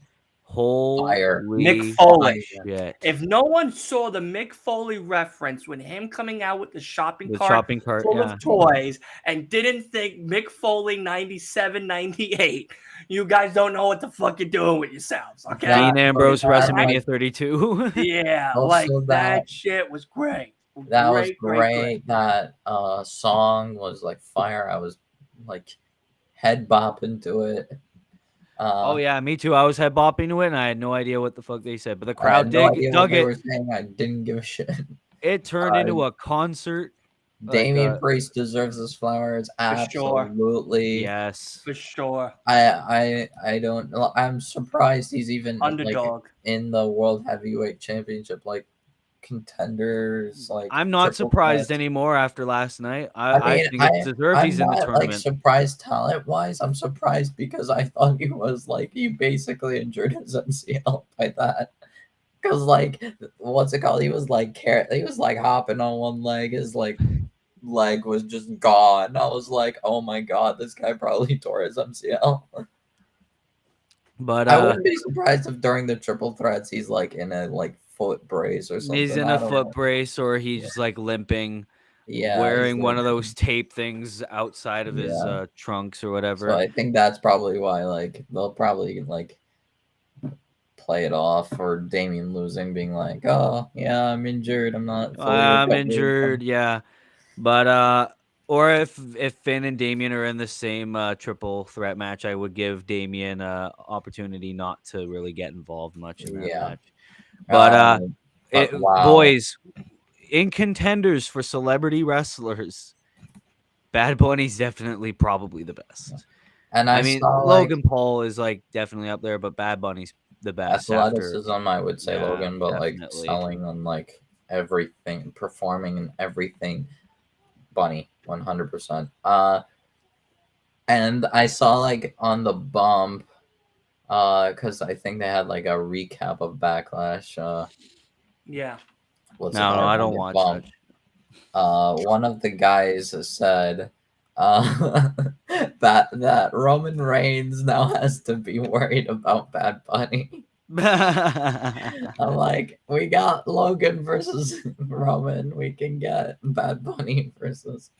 Fire. Mick Holy Foley. shit. If no one saw the Mick Foley reference when him coming out with the shopping The cart shopping cart, full yeah. of toys and didn't think Mick Foley 97, 98, you guys don't know what the fuck you're doing with yourselves, okay? Dean Ambrose, that, WrestleMania 32. Yeah, Also like that- that shit was great. That was Great. great. That song was like fire. I was like head bopping to it. Oh yeah, me too. I was head bopping to it, and I had no idea what the fuck they said, but the I crowd had no idea what dug they it. were saying. I didn't give a shit. It turned into a concert. Damian Priest deserves his flowers. sure. Absolutely. Yes. For sure. I don't know. I'm surprised he's even like Underdog. in the World Heavyweight Championship, like contenders. Like I'm not triple surprised threats. anymore after last night. I I mean, think it's deserved I'm he's in the not like tournament. surprised talent wise. I'm surprised because I thought he was like he basically injured his MCL by that. Cause like what's it called? He was like he was like hopping on one leg. His like leg was just gone. I was like, oh my god, this guy probably tore his MCL. But I wouldn't be surprised if during the triple threats he's like in a like foot brace or something. he's in I a don't foot know. brace, or he's like limping, Yeah, wearing he's one of limping. those tape things outside of his Yeah. trunks or So whatever. I think that's probably why like they'll probably like play it off for Damien losing, being like, oh yeah, I'm injured. I'm not fully I'm recovered injured, yeah. But or if Finn and Damien are in the same triple threat match, I would give Damien opportunity not to really get involved much in that Yeah. match. But wow. boys, in contenders for celebrity wrestlers, Bad Bunny's definitely probably the best. And I mean, saw, Logan Paul is like definitely up there, but Bad Bunny's the best athleticism, after. I would say Yeah, Logan, but definitely. like selling on like everything, performing and everything, Bunny, 100%. And I saw like on the bump, because I think they had like a recap of Backlash. Yeah. What's No, it called? I On don't the watch bump. that. One of the guys said that Roman Reigns now has to be worried about Bad Bunny. I'm like, we got Logan versus Roman. We can get Bad Bunny versus.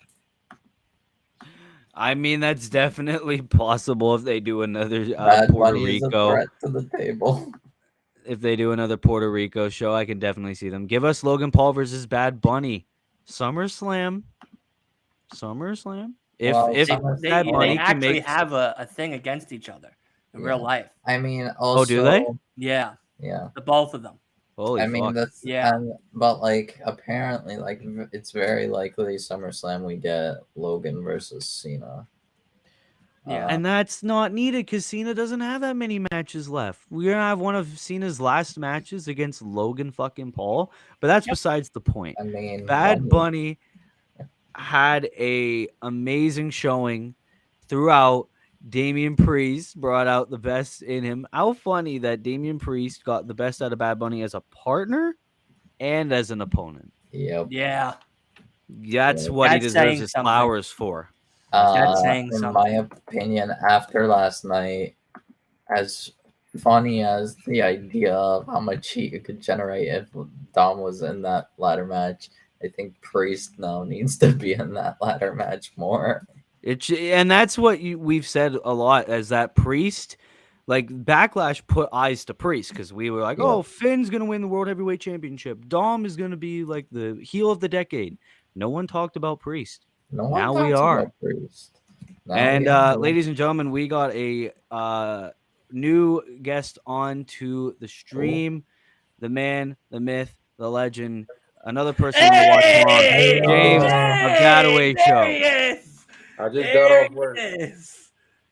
I mean, that's definitely possible if they do another Bad Puerto Bunny is a Rico. threat to the table. If they do another Puerto Rico show, I can definitely see them. Give us Logan Paul versus Bad Bunny. SummerSlam. If Well, if SummerSlam- Bad They Bunny can actually make. have a thing against each other in real Yeah. life. I mean, also. Oh, do they? Yeah. Yeah. The both of them. Holy I mean, fuck. that's Yeah. but like apparently, like it's very likely SummerSlam we get Logan versus Cena. Yeah. And that's not needed because Cena doesn't have that many matches left. We're gonna have one of Cena's last matches against Logan fucking Paul, but that's besides the point. I mean, Bad Bunny had a amazing showing throughout. Damian Priest brought out the best in him. How funny that Damian Priest got the best out of Bad Bunny as a partner and as an opponent. Yep. Yeah. That's what he That's deserves saying his something. flowers for. That's saying In something. my opinion, after last night, as funny as the idea of how much heat it could generate if Dom was in that ladder match, I think Priest now needs to be in that ladder match more. And that's what we've said a lot, as that Priest, like Backlash put eyes to Priest because we were like, Yeah. oh, Finn's gonna win the World Heavyweight Championship. Dom is gonna be like the heel of the decade. No one talked about Priest. No one Now we talks are. about Priest. Now And we are. ladies and gentlemen, we got a new guest on to the stream. The man, the myth, the legend, another person in the watch along, Hey! James of Gadaway There Show. he is. I just There got off work. he is.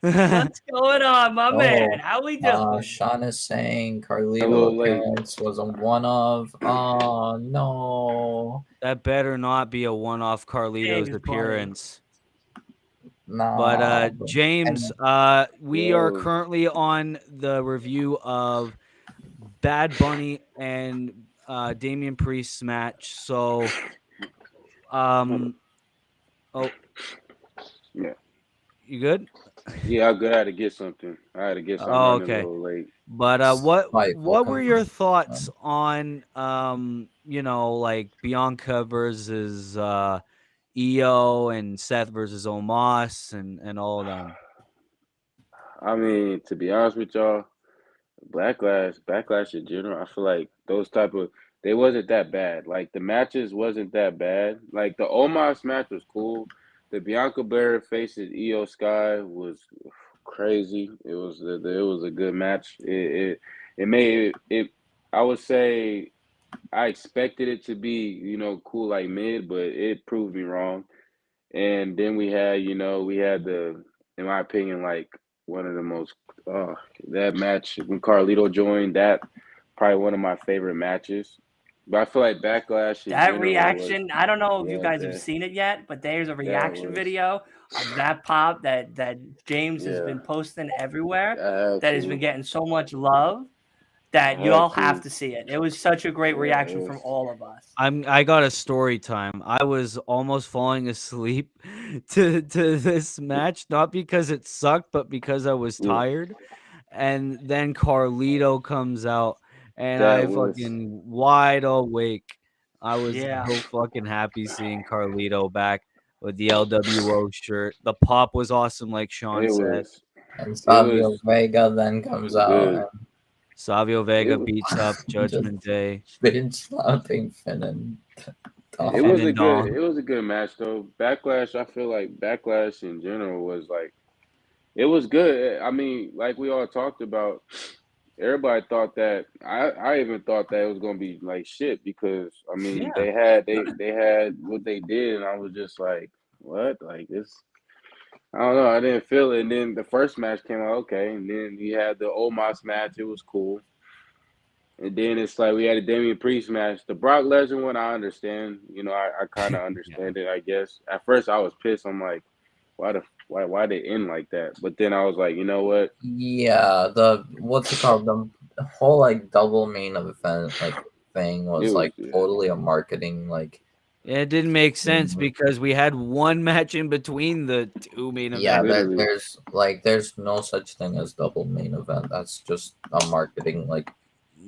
What's going on, my man? How we doing? Sean is saying A little Carlito late. appearance was a one of. Oh no. That better not be a one-off Carlito's James appearance. No. But James, we are Yo. currently on the review of Bad Bunny and Damian Priest's match. So, Yeah. you good? Yeah, I good. I had to get something. I had to get some. I'm Oh, running a okay. little late. But Spike will what were come your from. thoughts on like Bianca versus EO and Seth versus Omos and all of them? I mean, to be honest with y'all, backlash in general. I feel like those type of they wasn't that bad. Like the matches wasn't that bad. Like the Omos match was cool. The Bianca Belair faces Io Sky was crazy. It was a good match. It made it. I would say I expected it to be cool like mid, but it proved me wrong. And then we had the, in my opinion, like one of the most uh that match when Carlito joined, that probably one of my favorite matches. But I feel like Backlash in That general was reaction, I don't know if you yeah, guys have seen it yet, but there's a that reaction was video of that pop that James has yeah. been posting everywhere I had that has been to. getting so much love I that you all had have to. to see it. It was such a great Yeah, reaction from all of us. I got a story time. I was almost falling asleep to this match, not because it sucked, but because I was yeah. tired. And then Carlito comes out, and That I was fucking wide awake. I was Yeah. so fucking happy seeing Carlito back with the LWO shirt. The pop was awesome, like Sean it said. was And it Savio was Vega then it comes was out good. Savio It Vega was beats up just Judgment Day. bitch slapping Finn and it Dom. Finn was a and good Dom. it was a good match though. Backlash, I feel like Backlash in general was like it was good. I mean, like we all talked about, everybody thought that I even thought that it was gonna be like shit because I mean Yeah. they had what they did and I was just like, what? Like this I don't know, I didn't feel it. And then the first match came out okay, and then we had the Omos match, it was cool. And then it's like we had a Damian Priest match. The Brock Lesnar one I understand. I kinda Yeah. understand it, I guess. At first I was pissed. I'm like, why they end like that? But then I was like, you know what? Yeah, the what's it called? The whole like double main event like thing It was was like totally a marketing like It didn't make sense thing. because we had one match in between the two main Yeah, events. literally. there's no such thing as double main event. That's just a marketing like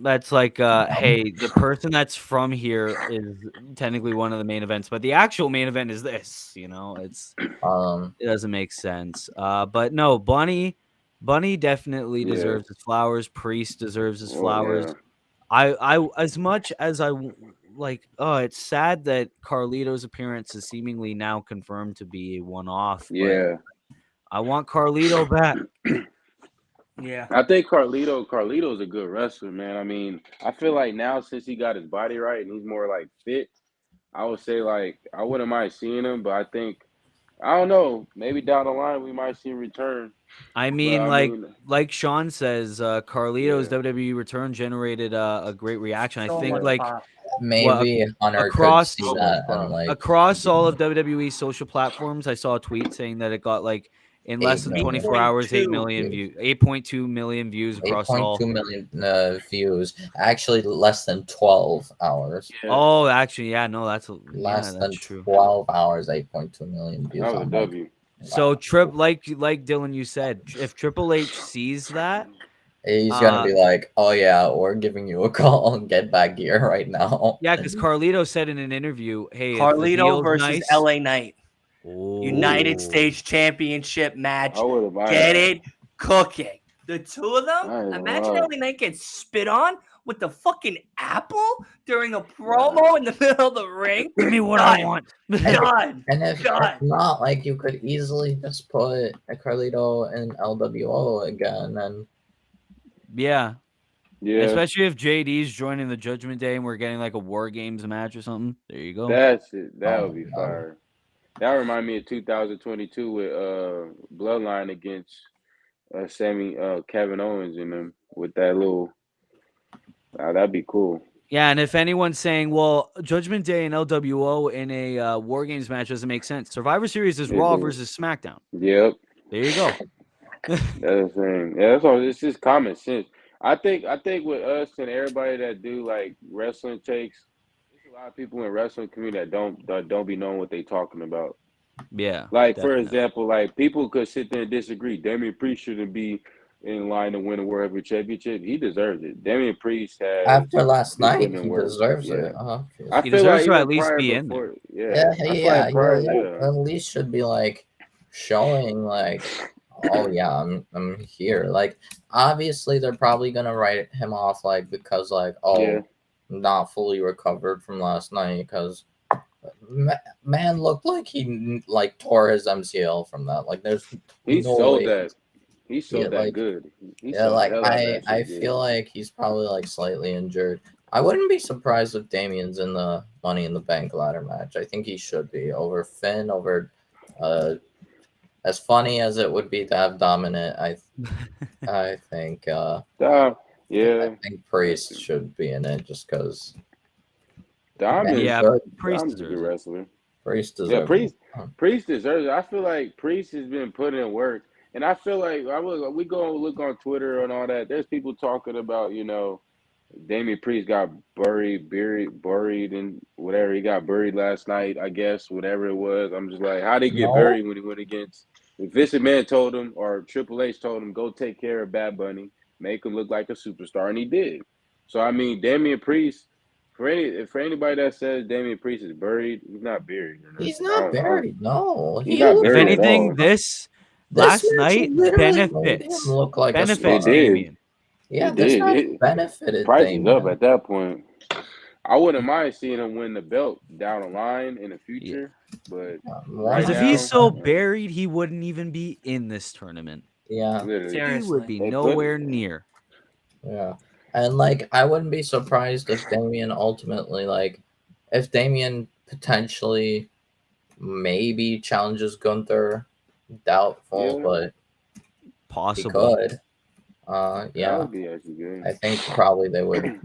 That's like, um, hey, the person that's from here is technically one of the main events, but the actual main event is this. um It doesn't make sense. But no, Bunny definitely Yeah. deserves his flowers. Priest deserves his Oh yeah. flowers. As much as like, oh, it's sad that Carlito's appearance is seemingly now confirmed to be a one-off, but Yeah. I want Carlito back. Yeah. I think Carlito's a good wrestler, man. I mean, I feel like now since he got his body right and he's more like fit, I would say like I wouldn't mind seeing him, but I think I don't know, maybe down the line we might see him return. I But mean, I mean, like Sean says, Carlito's yeah, WWE return generated a great reaction. I So think much yeah, like pop. what maybe Hunter could across see so much that and pop. like across all of WWE social platforms, I saw a tweet saying that it got like in less eight than Eight million 24 point hours, 8 two. million views. views, 8.2 million views across all. 8.2 million views. Actually, less than 12 hours. Yeah, Oh, actually, yeah, no, Less that's than true. 12 hours, 8.2 million that views. was a I'm like, W. So wow. Trip, like Dylan, you said, if Triple H sees that, He's gonna uh, be like, oh yeah, we're giving you a call. Get back here right now. yeah, because Carlito said in an interview, hey, if the Carlito deal's versus nice, LA Knight. Ooh, United oh, States Championship I match. would have mind Get that. it cooking. The two of them. I ain't gonna Imagine lie. LA Knight gets spit on with the fucking apple during a Nah, promo in the middle of the ring. give me what I Done. want. And Done. and if Done. not, like you could easily just put a Carlito in LWO again, and Yeah, yeah, especially if JD's joining the Judgment Day and we're getting like a War Games match or something. There you go. that's it. That oh would my be god, fire. That remind me of 2022 with Bloodline against Sammy Kevin Owens in them with that little. That'd be cool. Yeah, and if anyone's saying, well, Judgment Day and LWO in a War Games match doesn't make sense, Survivor Series is It Raw do. versus SmackDown. Yep, There you go. that's the thing. Yeah, that's all. It's just common sense. I think with us and everybody that do like wrestling takes, there's a lot of people in wrestling community that don't be knowing what they talking about. Yeah. Like for Definitely. example, like people could sit there and disagree. Damian Priest shouldn't be in line to win a World Heavyweight Championship. He deserves it. Damian Priest has After last been night, putting in he work. deserves Yeah, it. I He feel like deserves to even at least prior be in there. before. Yeah, Yeah, I feel like prior. you Yeah, at least should be like showing like, oh yeah, I'm here. Like obviously they're probably gonna write him off like because like yeah. not fully recovered from last night because man looked like he like tore his MCL from that. Like there's He no sold way. that. He Yeah, sold that like good. He yeah, sold the like hell out of I that I shit feel good. like he's probably like slightly injured. I wouldn't be surprised if Damien's in the Money in the Bank ladder match. I think he should be over Finn, over uh as funny as it would be to have Dominant. I think Dom, I yeah. think Priest should be in it just because Dom Ben's Yeah, is good. Priest Dom's a good deserves it. wrestler. Priest Yeah, deserves it. Priest deserves it. I feel like Priest has been putting in work, and I feel like we go and look on Twitter and all that. There's people talking about Damian Priest got buried in whatever he got buried last night. I guess whatever it was. I'm just like, how would he get No, buried when he went against? Vince McMahon told him, or Triple H told him, go take care of Bad Bunny, make him look like a superstar, and he did. So I mean, Damian Priest. For anybody that says Damian Priest is buried, he's not buried or he's nothing. not buried. No, He's he not If looked buried at anything, all. this this last match night literally made him benefits look like a It benefits star. did. Damien. Yeah, It this did. match benefited Price is up Damien. at that point. I wouldn't mind seeing him win the belt down the line in the Yeah. future, but One right Because if hundred he's now, so percent. buried, he wouldn't even be in this tournament. Yeah, literally, He would Seriously. be they put nowhere it. near. yeah, and like I wouldn't be surprised if Damien ultimately like if Damien potentially maybe challenges Gunther. Doubtful, Yeah, but he Possible. could. that Yeah, would be actually good. I think probably they would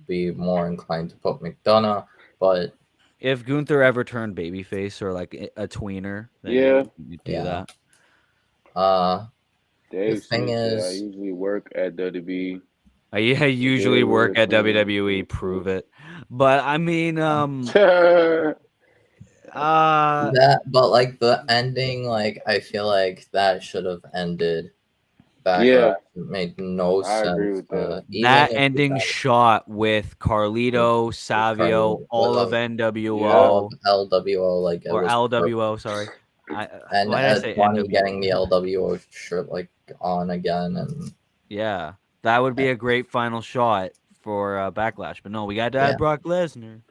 be more inclined to put McDonough, but If Gunther ever turned babyface or like a tweener, then Yeah, you'd do yeah. that. The Dave thing Smith said I is, usually work at WWE. I If usually they work would at turn WWE. Prove babyface. it. But I mean, but like the ending, like I feel like that should have ended Backlash. Yeah, It made no I agree sense. with that. Even that if we ending got shot with with, Carlito, with Savio, Carly, with all of Yeah, all of NWO LWO, like it or was perfect. LWO. Sorry, And why did I say Bonnie NWO? getting the LWO shirt like on again, and Yeah, that would be a great final shot for Backlash. But no, we got to yeah, add Brock Lesnar.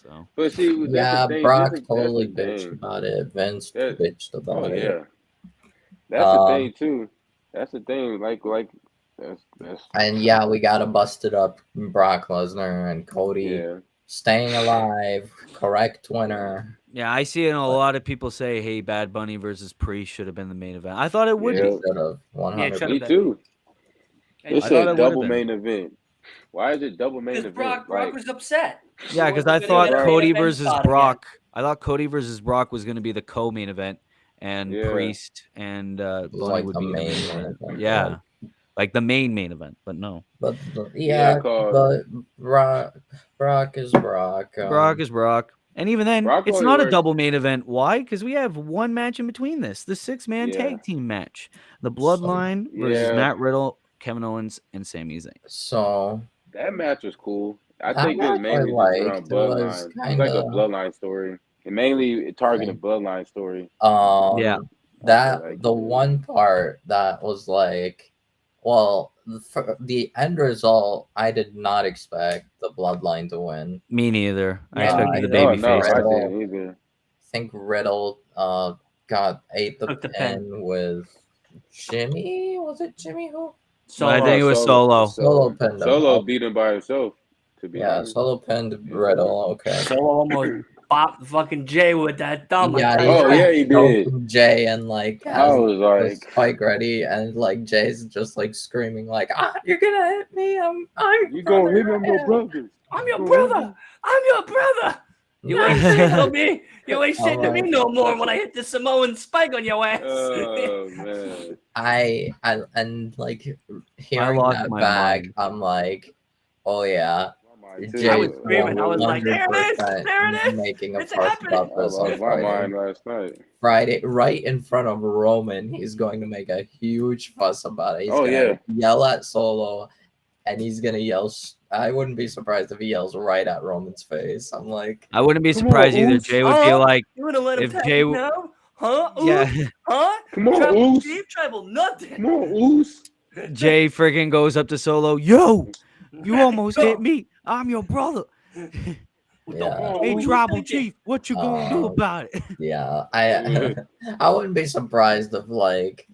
So but see, that's the yeah, thing. Brock That's totally the bitched thing. about it. Vince That bitched oh about it. yeah, that's the Um, thing too. That's the thing. Like that's and yeah, we got a busted up Brock Lesnar and Cody yeah. staying alive, correct winner. yeah, I see a But lot of people say, "Hey, Bad Bunny versus Priest should have been the main event." I thought it would it Yeah, be. should have Yeah, it 100. should have me been. too. It They I should thought have it said been. would have double been. main event. Why is it double main Because event? Brock was upset. He Yeah, because wasn't I going to thought get a Brock. main Cody event versus spot again. Brock. I thought Cody versus Brock was going to be the co-main event, and Yeah, Priest and It was Bunny like would the be the main main main event. event. Yeah, like the main event. But no, But yeah. yeah, Cause but Brock is Brock. Brock is Brock. And even then, Brock it's only not a works. double main event. Why? Because we have one match in between this, the 6-man Yeah, tag team match, the So, Bloodline versus yeah. Matt Riddle, Kevin Owens, and Sami Zayn. so That match was cool. I that think it was match I mainly just liked. around It was Bloodline. It was kind like a of Bloodline story, and mainly it targeted Bloodline story. Yeah. I feel that like the it did. one part that was like, well, for the end result, I did not expect the Bloodline to win. Me neither. I Yeah, me I expected the neither. think Oh no, babyface I to. Riddle, didn't either. Riddle ate the Took the pin pin. with Jimmy. Was it Jimmy who? I Solo. think it was Solo. Solo pinned him. Solo Okay. beat him by himself. To be Yeah, honest. Solo pinned Yeah. Riddle. Okay. Solo almost bopped fucking Jay with that thumb. Yeah, I tell he you Oh that. yeah, he did. choking Jay and like I has was the like, spike ready, and like Jay's just like screaming like, "Ah, you're gonna hit me! I'm "You your gonna brother. hit him, your brother? I'm You your gonna hit brother. me?" I'm your brother. You ain't Yeah." saying to me. You ain't I'm saying to me like, no more when I hit the Samoan spike on your ass. Oh man. and like I hearing lost that my back, mind. I'm like, oh yeah, My Mine Jay I was too. screaming. I was like, there it is, 100% there it is. making a It's fuss happening. about I this on lost my mind Friday. last night. Friday, right in front of Roman, he's going to make a huge fuss about it. He's Oh gonna yeah. yell at Solo, and he's gonna yell. I wouldn't be surprised if he yells right at Roman's face. I'm like, I wouldn't be Come surprised on, either. Oos. Jay would be like, You would have let him if tag Jay, you now? Huh? yeah, Ooh? Huh? Come on, Tribal Oos. Chief, Tribal nothing. Come on, Oos. Jay friggin' goes up to Solo. Yo, you almost hit Go. me. I'm your brother. What Yeah. the Hey, who you Tribal thinking? Chief, what you gonna do Um, about it? yeah, I wouldn't be surprised if like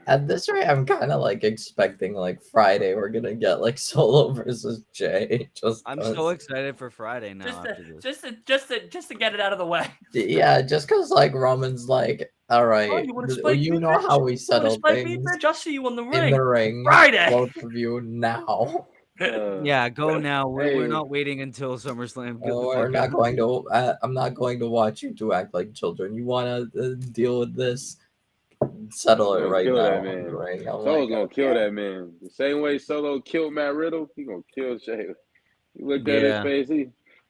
at this rate, I'm kind of like expecting like Friday we're gonna get like Solo versus Jay. I'm so excited for Friday now Just after to, this. just to get it out of the way. Yeah, just because like Roman's like, all Oh, right, you want to spike you me, know bitch? how we You want to settle spike me, things bitch? I'll see you on the in ring. the ring, Friday. both of you now. Yeah, go now. We're Hey. not waiting until SummerSlam. Get the We're fuck not out. going to. I'm not going to watch you two act like children. You want to deal with this? Settle it Gonna right kill now that in the man. ring. I'm Solo's like, gonna kill okay. that man. The same way Solo killed Matt Riddle, he gonna kill Shay. He looked at his Yeah. face.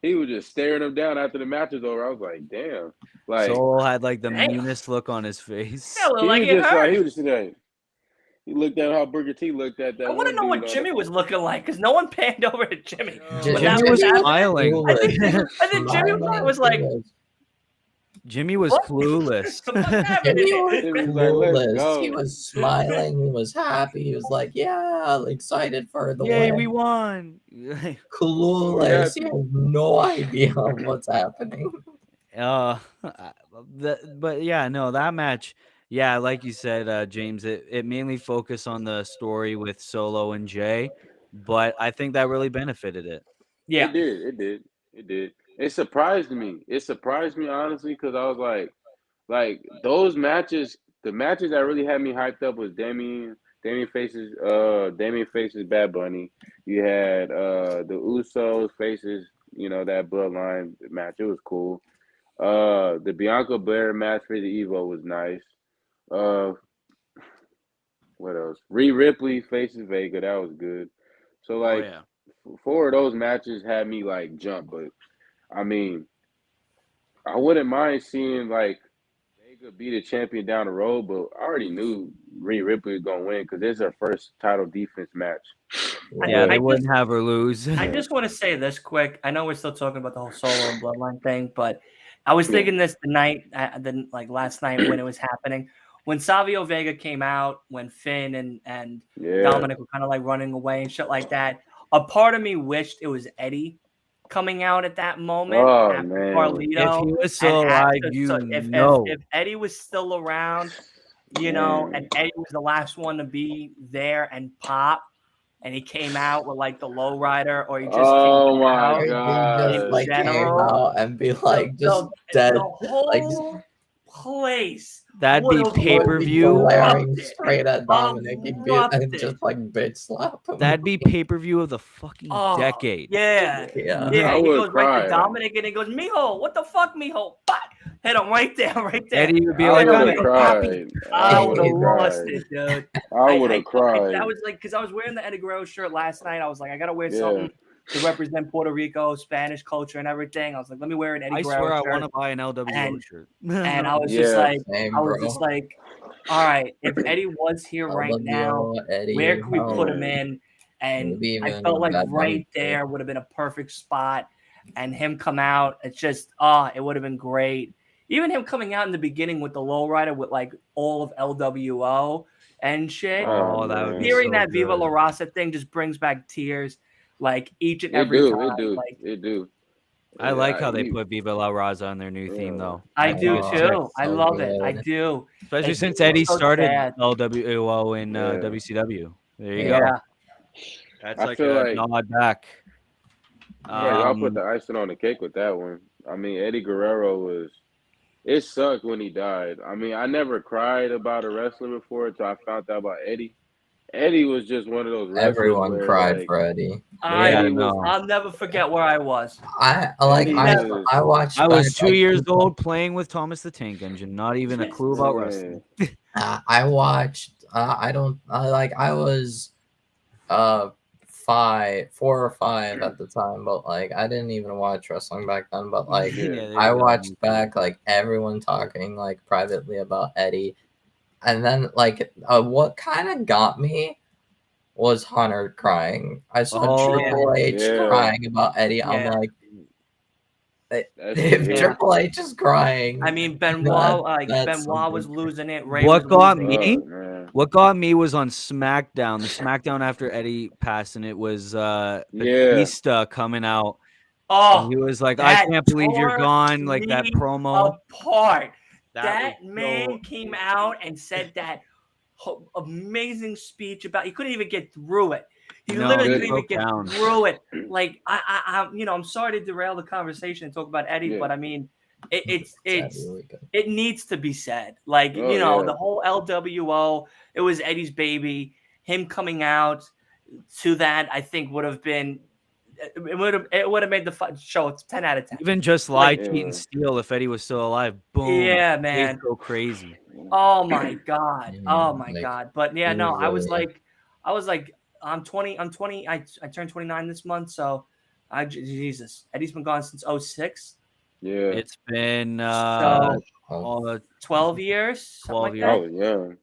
He was just staring him down after the match was over. I was like, damn. Like Solo had like the Damn. meanest look on his face. Yeah, look he like was it just like hurt. he was just like he looked at how Booker T looked at that I want to one know dude what on Jimmy was looking like because no one panned over to Jimmy. J- When that Jimmy was happening. smiling. I think Jimmy was like, Jimmy was What? clueless. "What's happening?" Jimmy was Jimmy was like, let's clueless. He go. was smiling. He was happy. He was like, yeah, excited for the Yay, win. we won. Clueless. He happy. has no idea what's happening. But yeah, no, that match, yeah, like you said, James, it mainly focused on the story with Solo and Jay, but I think that really benefited it. Yeah. It did. It did. It did. It surprised me. It surprised me honestly because I was like those matches. The matches that really had me hyped up was Damien faces Bad Bunny. You had the Usos faces, that bloodline match. It was cool. The Bianca Belair match for the Evo was nice. Uh, what else? Rhea Ripley faces Vega. That was good. So Oh like yeah. four of those matches had me like jump, but I mean, I wouldn't mind seeing like Vega be the champion down the road, but I already knew Rhea Ripley was gonna win because it's her first title defense match. Yeah, they I wouldn't just- have her lose. I just want to say this quick. I know we're still talking about the whole Solo and Bloodline thing, but I was thinking this the night, last night when it was happening. When Savio Vega came out, when Finn and Yeah. Dominic were kind of like running away and shit like that, a part of me wished it was Eddie coming out at that moment Oh, after man. Carlito. If he was still and alive, if Eddie was still around, and Eddie was the last one to be there and pop, and he came out with like the lowrider, or he just Oh came my out. He god. just like came general, out and be like just the, dead. the whole place. That'd be would've pay-per-view. Glaring erupted. straight at Dominic. He'd be and Erupted. just like bitch slap him. That'd be pay-per-view of the fucking decade. Yeah. Yeah. Yeah, I he would goes right cry. to Dominic and he goes, Mijo, what the fuck, Mijo? Fuck. Hit him right there, right there. Eddie would be I like, would I'm have so happy. cried. I would have Eddie lost cried. it, dude. I would have cried. That was like, because I was wearing the Eddie Guerrero shirt last night. I was like, I got to wear Yeah. something to represent Puerto Rico, Spanish culture, and everything. I was like, let me wear an Eddie I Guerrero swear I shirt. want to buy an LWO And- shirt. And I was Yeah. just like, Same, I was bro. just like, all right, if Eddie was here right now, LWO, Eddie, where could we put him man. in? And Maybe I even felt like Bad Bunny right there would have been a perfect spot. And him come out, it's just, it would have been great. Even him coming out in the beginning with the lowrider with like all of LWO and shit. Oh, that would be Hearing so that Viva good. La Raza thing just brings back tears, like each and It every do. time. It do. Like, It do. I like how they he- put Viva La Raza on their new theme, though. I do Oh, too. I so love it. I good. do. Especially It's since Eddie so started sad. LWO in Yeah. WCW. There you Yeah. go. That's I like feel a like- nod back. Yeah, y'all put the icing on the cake with that one. I mean, Eddie Guerrero was. It sucked when he died. I mean, I never cried about a wrestler before until I found out about Eddie. Eddie was just one of those wrestlers Everyone where, cried like, for Eddie. Yeah, Eddie was- no. I'll never forget where I was. I Eddie was- watched. I was 2 years like, old playing with Thomas the Tank Engine, not even a clue about Man. wrestling. I watched. I was 5 4 or 5 at the time, but like I didn't even watch wrestling back then. But like Yeah, there you I go. watched back like everyone talking like privately about Eddie, and then like what kind of got me was Hunter crying. I saw Oh, Triple H yeah. crying about Eddie. I'm Yeah. like, That shit if hit. Triple H is crying, I mean, Benoit, that's Benoit was something. losing it. Ray What was got losing me? it. Man. What got me was on SmackDown. The SmackDown after Eddie passed, and it was Yeah. Batista coming out. Oh, And he was like, "I that can't believe you're tore gone!" Like that me promo. apart. That That was man so came out and said that amazing speech about he couldn't even get through it. He No, literally he couldn't even broke get down. through it. Like I'm sorry to derail the conversation and talk about Eddie, Yeah. but I mean, it's really good. it needs to be said. Like Oh, yeah. the whole LWO, it was Eddie's baby. Him coming out to that, I think would have been. It would have made the show 10 out of 10. Even just lie, Like, cheat, Yeah. and steal. If Eddie was still alive, boom, yeah, they'd man. go crazy. Oh my god. Oh my Like, god. But yeah, no, I was easily. like, I'm 20. I turned 29 this month, so Jesus. Eddie's been gone since 06. Yeah. It's been So Oh, 12 years, something 12 like years. I that. was young.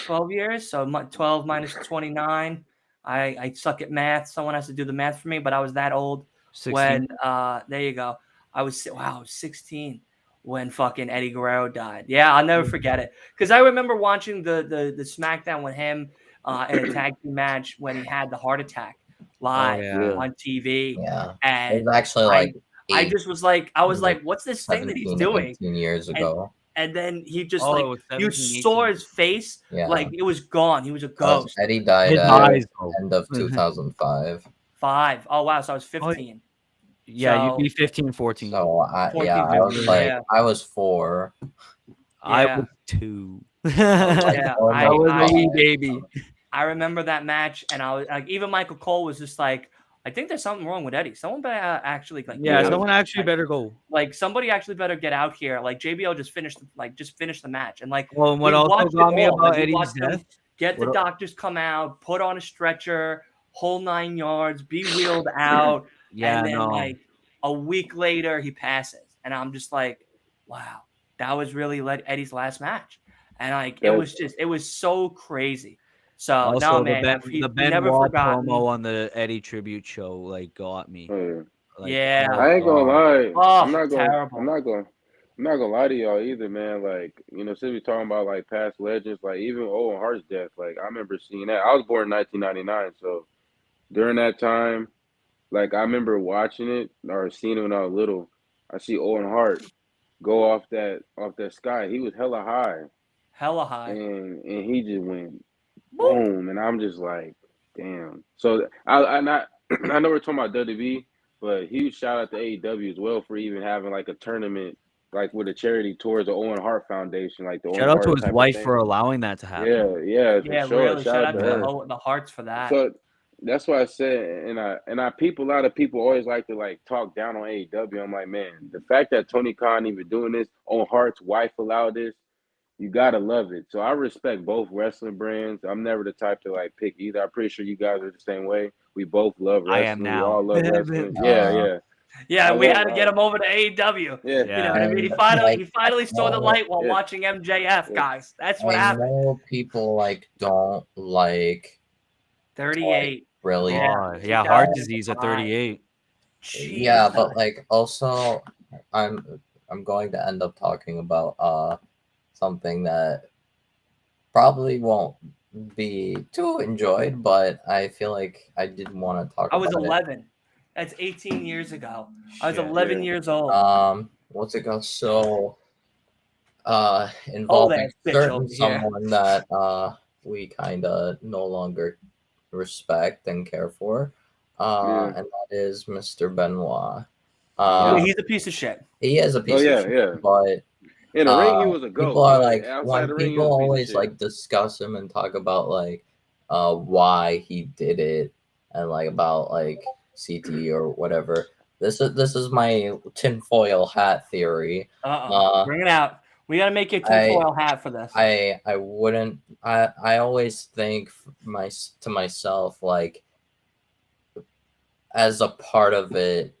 12 years. So 12 minus 29. I suck at math. Someone has to do the math for me, but I was that old 16. when there you go. I was 16 when fucking Eddie Guerrero died. Yeah, I'll never forget it. Because I remember watching the SmackDown with him in a tag team match when he had the heart attack live yeah. on TV. yeah. It And was actually like I 8, just was like, I was like like, what's this thing that he's 17, doing? 18 years ago. And then he just Oh, like it was you 17, saw 18. his face, Yeah. like it was gone. He was a Because ghost. Eddie died His at eyes, though. end of 2005. 5. Oh wow, so I was 15. Yeah, you'd be So 15, 14. So I 14, yeah, I was 15, like yeah. I was 4. I Yeah. was 2. Like, Yeah, I was a almost wee 5. baby. I remember that match, and I was like, even Michael Cole was just like, I think there's something wrong with Eddie. Someone better actually like, Yeah, get out someone here. actually better go. Like somebody actually better get out here. Like JBL just finished the match, and like Well, and what we also watched got it me all. Like, about we Eddie's watched them death, get the what- doctors come out, put on a stretcher, whole 9 yards, be wheeled out, yeah, and then no. like a week later he passes, and I'm just like, wow, that was really Eddie's last match, and like it was so crazy. So Also, no, man, the we never Benoit forgotten. promo on the Eddie tribute show like got me. Oh, yeah. Like, Yeah. oh, I ain't gonna God. lie. Oh, I'm not gonna. terrible. I'm not gonna lie to y'all either, man. Like, since we talking about like past legends, like even Owen Hart's death, like I remember seeing that. I was born in 1999, so during that time, like I remember watching it or seeing it when I was little. I see Owen Hart go off that sky. He was hella high, Hella high. and he just went Boop. boom, and I'm just like, damn. So I not I know we're talking about WWE, but huge shout out to AEW as well for even having like a tournament like with a charity towards the Owen Hart Foundation, like the Shout Owen out to Hart his type of wife thing. for allowing that to happen. Yeah, for Yeah, sure. really. Shout out to her. the Hearts for that. So that's why I said, and I people, a lot of people always like to like talk down on AEW. I'm like, man, the fact that Tony Khan even doing this, Owen Hart's wife allowed this, you gotta love it. So I respect both wrestling brands. I'm never the type to like pick either. I'm pretty sure you guys are the same way. We both love I wrestling. am We now. all love wrestling. Uh, Yeah, we had to I- get him over to AEW. Yeah, You know what I mean? He And, finally saw the light while Yeah. watching MJF, Yeah. guys. That's what I happened. know people like don't like 38. really. Oh, Yeah. yeah, heart disease at 38. Yeah, Jesus. but like also I'm going to end up talking about something that probably won't be too enjoyed, but I feel like I did want to talk I was about 11. That's 18 years ago. I was Shit. 11 Yeah. years old. it. What's it called? So Old involving ass bitch certain over here. someone that we kind of no longer respect and care for. Yeah. And that is Mr. Benoit. Yeah, he's a piece of shit. He is a piece yeah, of shit, yeah. but In the ring, he was a goat. people are but like outside when the ring, he people was a piece of always shit. like discuss him and talk about like why he did it and like about like CT or whatever. This is my tinfoil hat theory. Bring it out. We gotta make your tinfoil hat for this. I wouldn't. I always think to myself like as a part of it,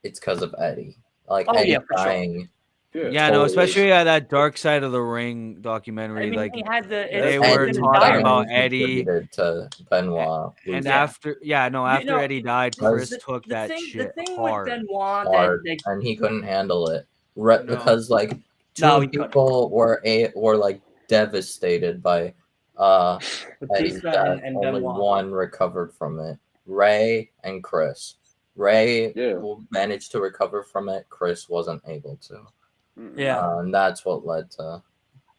it's because of Eddie. Like Oh, Eddie yeah, for sure. dying. Yeah, no, especially that Dark Side of the Ring documentary. I mean, like he had the they it's were in his talking diary. about Eddie, contributed to Benoit and losing after after Eddie died, Chris the- took the that thing shit with hard. Benoit hard, that and he couldn't handle it No. because like No, two he couldn't. people were like devastated by Eddie's Batista death. and Only Benoit. one recovered from it. Ray and Chris. Ray Yeah. managed to recover from it. Chris wasn't able to. Yeah. And that's what led to.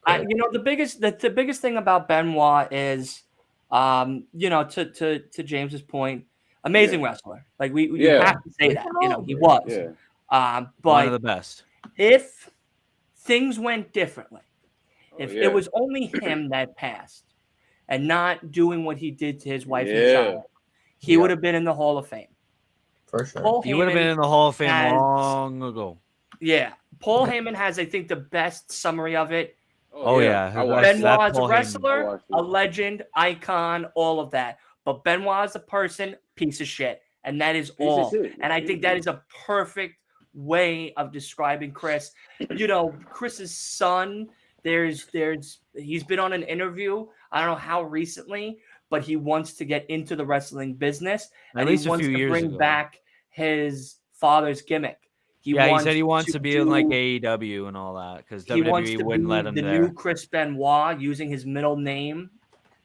The biggest thing about Benoit is, to James's point, amazing wrestler. Like you have to say that. He was. Yeah. But one of the best. if things went differently, if yeah. it was only him that passed and not doing what he did to his wife and Yeah. child, he would have been in the Hall of Fame. For sure. Paul He would have been Heyman in the Hall of Fame has- long ago. Yeah. Paul Heyman has, I think, the best summary of it. Oh, yeah. I watched That Benoit is a Paul Heyman. wrestler, a legend, icon, all of that. But Benoit is a person, piece of shit. And that is all. shit. And I think that is a perfect way of describing Chris. Chris's son, he's been on an interview, I don't know how recently, but he wants to get into the wrestling business. At least a few years bring ago. back his father's gimmick. He said he wants to be in like AEW and all that because WWE wouldn't let him the there. new Chris Benoit using his middle name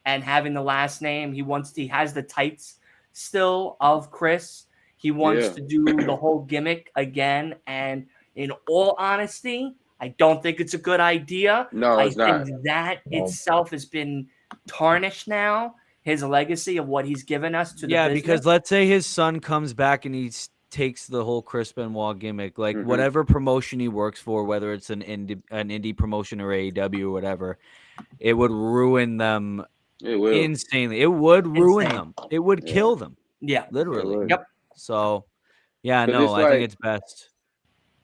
and having the last name. He has the tights still of Chris. He wants to do the whole gimmick again. And in all honesty, I don't think it's a good idea. No, it's I not. think that itself has been tarnished now. His legacy of what he's given us to the business. Because let's say his son comes back and he takes the whole Chris Benoit gimmick, like whatever promotion he works for, whether it's an indie promotion or AEW or whatever, it would ruin them insanely. It would ruin them. It would kill them. Yeah, literally. Yep. So, I think it's best.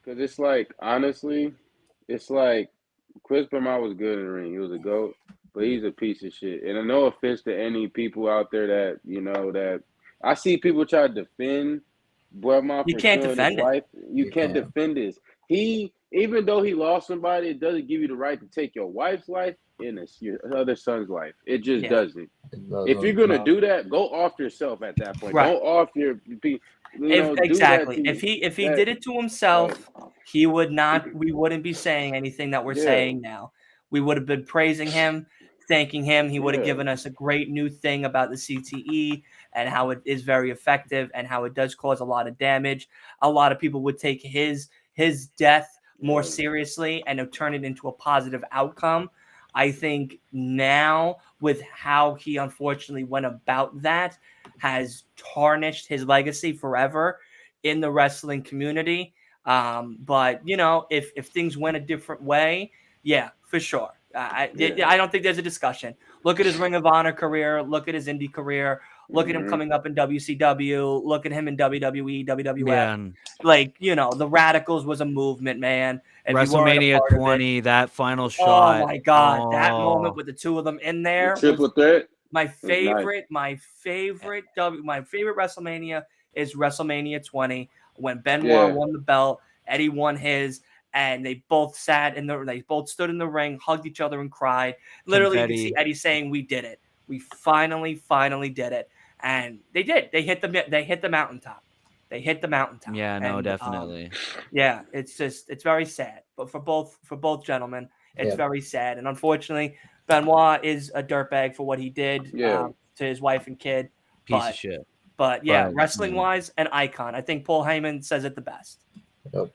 Because it's like, honestly, it's like Chris Benoit was good in the ring. He was a GOAT, but he's a piece of shit. And no offense to any people out there that, that I see people try to defend Benoit for killing his wife. You can't defend this. Even though he lost somebody, it doesn't give you the right to take your wife's life and your other son's life. It just doesn't. If you're going to do that, go off yourself at that point. Right. Go off your exactly. If he did it to himself, he would not. We wouldn't be saying anything that we're saying now. We would have been praising him, thanking him. He would have given us a great new thing about the CTE and how it is very effective and how it does cause a lot of damage. A lot of people would take his death more seriously and turn it into a positive outcome. I think now with how he unfortunately went about that has tarnished his legacy forever in the wrestling community. But if things went a different way, yeah, for sure. I don't think there's a discussion. Look at his Ring of Honor career. Look at his indie career. Look at him coming up in WCW. Look at him in WWE, WWF. Man. Like, the Radicals was a movement, man. If WrestleMania 20, that final shot. Oh my God, that moment with the two of them in there. The triple threat. My favorite WrestleMania is WrestleMania 20 when Benoit won the belt, Eddie won his, and they both stood in the ring, hugged each other, and cried. Literally, you can see Eddie saying, "We did it. We finally did it." And they did. They hit the mountaintop. They hit the mountaintop. Yeah, no, and, definitely. It's very sad. But for both gentlemen, it's very sad. And unfortunately, Benoit is a dirtbag for what he did to his wife and kid. Piece of shit. But wrestling-wise, an icon. I think Paul Heyman says it the best. Yep.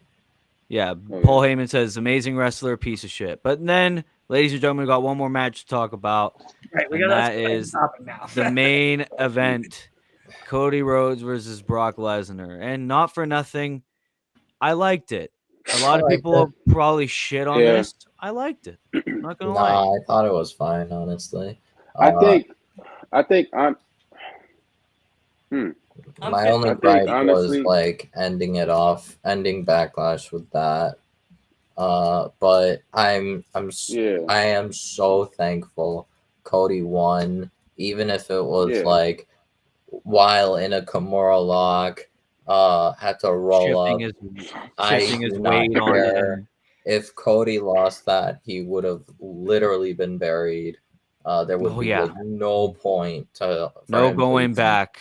Yeah, Paul Heyman says amazing wrestler, piece of shit. But then, ladies and gentlemen, we got one more match to talk about. Right, that is the main event. Cody Rhodes versus Brock Lesnar. And not for nothing, I liked it. A lot of people probably shit on this. I liked it. I'm not gonna lie. I thought it was fine, honestly. I think my only gripe was like ending Backlash with that. But I am so thankful Cody won, even if it was like while in a Kimura lock, had to roll Shifting up. his I shifting his do not weight onto care. him. If Cody lost that, he would have literally been buried. There would Oh, be yeah. like no point for No him to going even- back.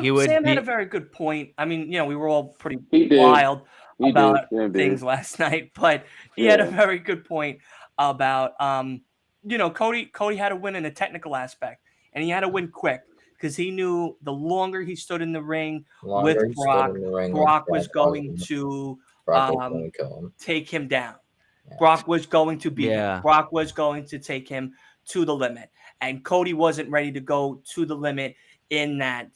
He would Sam had a be very good point. I mean, we were all pretty He did. wild He about did. Sam things did. last night, but he had a Yeah. very good point about Cody had to win in a technical aspect, and he had to win quick because he knew the longer he stood in the ring with longer he stood in the ring with Brock was going Lesnar, to Brock was going to kill him. take him down. Yeah. Brock was going to beat him. Yeah. Brock was going to take him to the limit, and Cody wasn't ready to go to the limit in that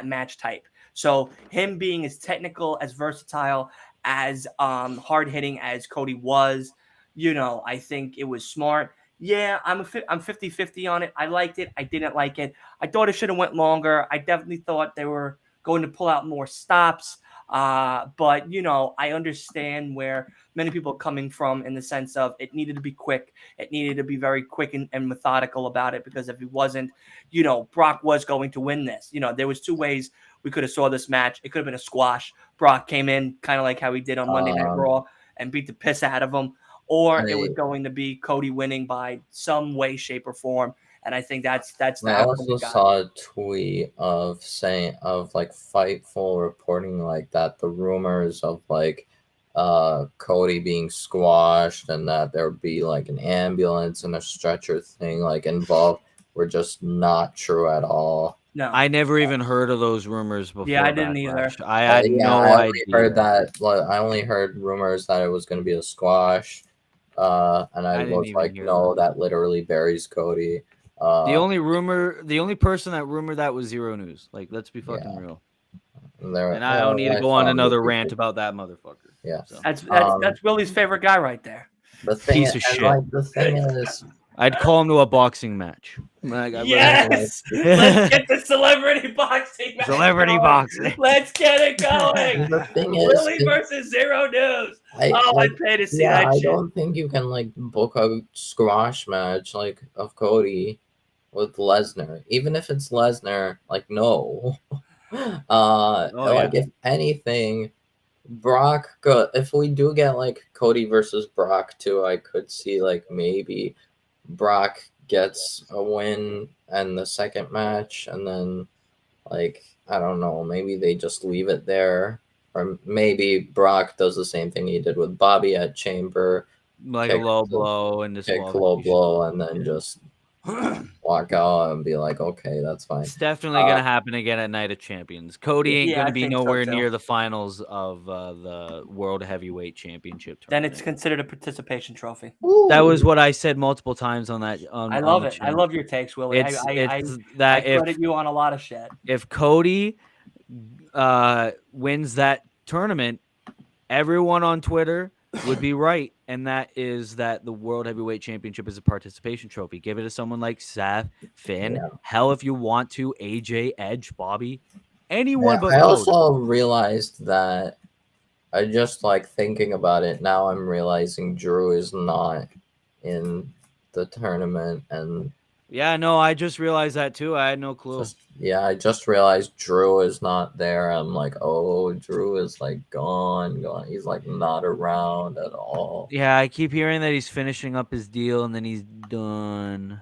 match type. So him being as technical, as versatile, as hard hitting as Cody was, I think it was smart. Yeah, I'm 50-50 on it. I liked it. I didn't like it. I thought it should have went longer. I definitely thought they were going to pull out more stops. But I understand where many people are coming from in the sense of it needed to be quick. It needed to be very quick and methodical about it, because if it wasn't, Brock was going to win this. There was two ways we could have saw this match. It could have been a squash. Brock came in kind of like how he did on Monday Night Raw and beat the piss out of him, or it was going to be Cody winning by some way, shape, or form. And I think that's the I outcome also we got. saw a tweet of like Fightful reporting like that the rumors of like Cody being squashed and that there would be like an ambulance and a stretcher thing like involved were just not true at all. No, I never even heard of those rumors before. Yeah, I didn't either. Backlash. I had no I only idea. heard that. Like, I only heard rumors that it was going to be a squash, and I didn't was even like, hear no, that literally buries Cody. The only person that rumored that was Zero News. Like, let's be fucking Yeah. real. There, And I don't need to go on saw another people- rant about that motherfucker. Yeah. So. That's Willie's favorite guy right there. The thing, Piece of and, shit. like, the thing is, I'd call him to a boxing match. Like, Yes, let's get the celebrity boxing match. Celebrity going. boxing. Let's get it going. the thing is, Willie versus Zero News. I'd pay to see that I shit. don't think you can like book a squash match like of Cody with Lesnar, even if it's Lesnar. Like, no. Like, if anything, Brock. If we do get like Cody versus Brock too, I could see like maybe Brock gets a win and the second match, and then like I don't know, maybe they just leave it there, or maybe Brock does the same thing he did with Bobby at Chamber, Like a low blow and kick low blow, and then just walk out and be like, okay, that's fine. It's definitely going to happen again at Night of Champions. Cody ain't going to be nowhere near the finals of the World Heavyweight Championship tournament. Then it's considered a participation trophy. That was what I said multiple times on that. I love it. I love your takes, Willie. I credit you on a lot of shit. If Cody wins that tournament, everyone on Twitter would be right, and that is that the World Heavyweight Championship is a participation trophy. Give it to someone like Seth, Finn, hell, if you want to, AJ, Edge, Bobby, anyone but I Cody. also realized that I just like thinking about it now. I'm realizing Drew is not in the tournament, and yeah, no, I just realized that too. I had no clue. I just realized Drew is not there. I'm like, oh, Drew is like gone. He's like not around at all. Yeah, I keep hearing that he's finishing up his deal and then he's done.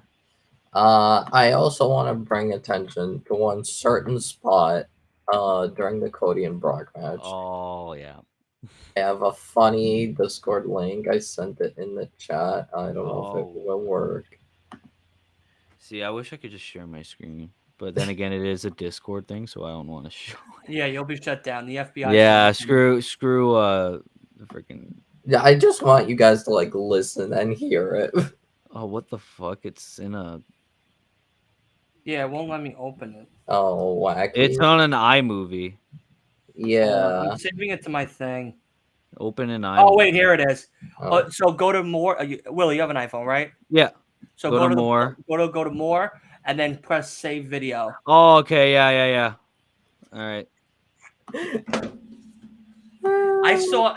I also want to bring attention to one certain spot during the Cody and Brock match. Oh, yeah. I have a funny Discord link. I sent it in the chat. I don't know if it will work. See, I wish I could just share my screen. But then again, it is a Discord thing, so I don't want to show it. Yeah, you'll be shut down. The FBI. Yeah, screw the freaking. Yeah, I just want you guys to like listen and hear it. Oh, what the fuck? It's in a. Yeah, it won't let me open it. Oh, wacky. It's on an iMovie. Yeah. I'm saving it to my thing. Open an iMovie. Oh, wait, here it is. So go to more. Willie, you have an iPhone, right? Yeah. So go to more. Go to more, and then press save video. Oh, okay. Yeah. All right. I saw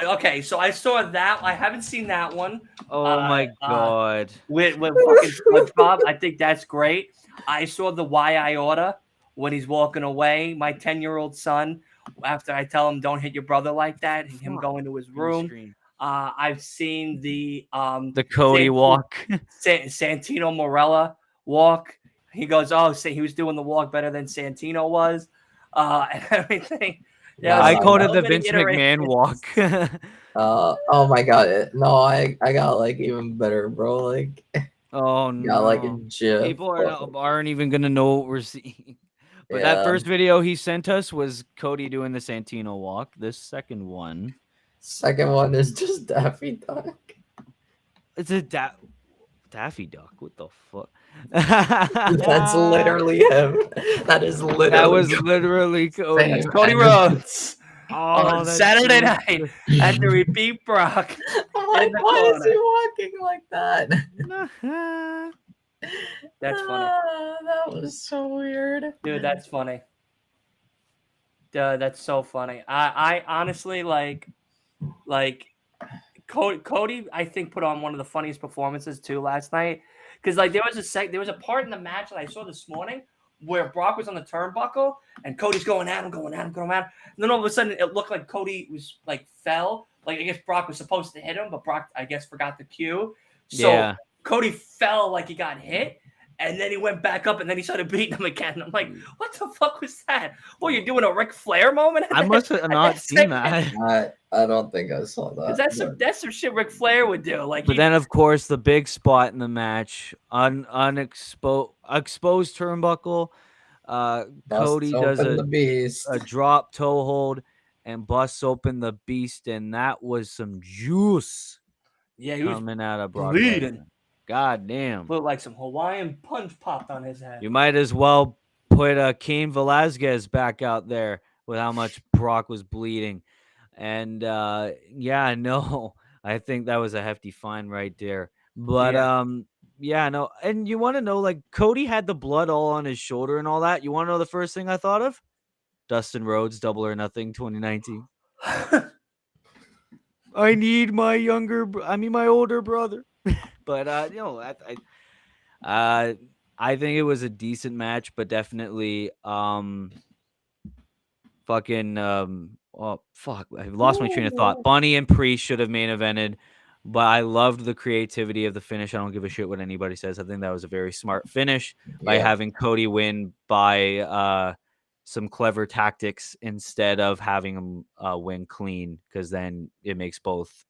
that. I haven't seen that one. Oh my god. With fucking SpongeBob. I think that's great. I saw the Why I Oughta when he's walking away. My 10-year-old son, after I tell him don't hit your brother like that, and him Fuck. go into his Green room. screen. I've seen the Cody walk. Santino Morella walk. He goes, oh, he was doing the walk better than Santino was, and everything. Yeah, No, I no, called no. it the many Vince McMahon walk. Oh my god. No, I got like even better, bro. Like Oh got like a no. GIF. People aren't even gonna know what we're seeing. But that Yeah. first video he sent us was Cody doing the Santino walk. This second one, Second one is just Daffy Duck. it's a Daffy Duck. What the fuck? That's literally him. That is literally That was literally Cody. Same. It's Cody Rhodes Oh, on that's Saturday so night after he beat Brock. I'm like, in the why is he corner. walking like that? good. That's funny. That was so weird. Dude, that's funny. Dude, that's so funny. I honestly like Cody. I think put on one of the funniest performances too last night because like there was a part in the match that I saw this morning where Brock was on the turnbuckle and Cody's going at him, and then all of a sudden it looked like Cody was like fell. Like I guess Brock was supposed to hit him, but Brock I guess forgot the cue. So Yeah. Cody fell like he got hit. And then he went back up, and then he started beating him again. I'm like, what the fuck was that? Well, you're doing a Ric Flair moment? I must have not seen that. I don't think I saw that. That's some shit Ric Flair would do. Like, But then, of course, the big spot in the match, exposed turnbuckle. Cody does the beast. a drop toe hold and busts open the beast, and that was some juice yeah, he was coming out of Brock bleeding. Lesnar. God damn. Put like some Hawaiian punch popped on his head. You might as well put Cain Velasquez back out there with how much Brock was bleeding. And yeah, no, I think that was a hefty fine right there. But yeah, no, and you want to know, like, Cody had the blood all on his shoulder and all that. You want to know the first thing I thought of? Dustin Rhodes, Double or Nothing, 2019. I need my my older brother. But you know, I think it was a decent match, but definitely fucking oh fuck, I lost my train of thought. Bunny and Priest should have main evented, but I loved the creativity of the finish. I don't give a shit what anybody says. I think that was a very smart finish by having Cody win by some clever tactics instead of having him win clean, because then it makes both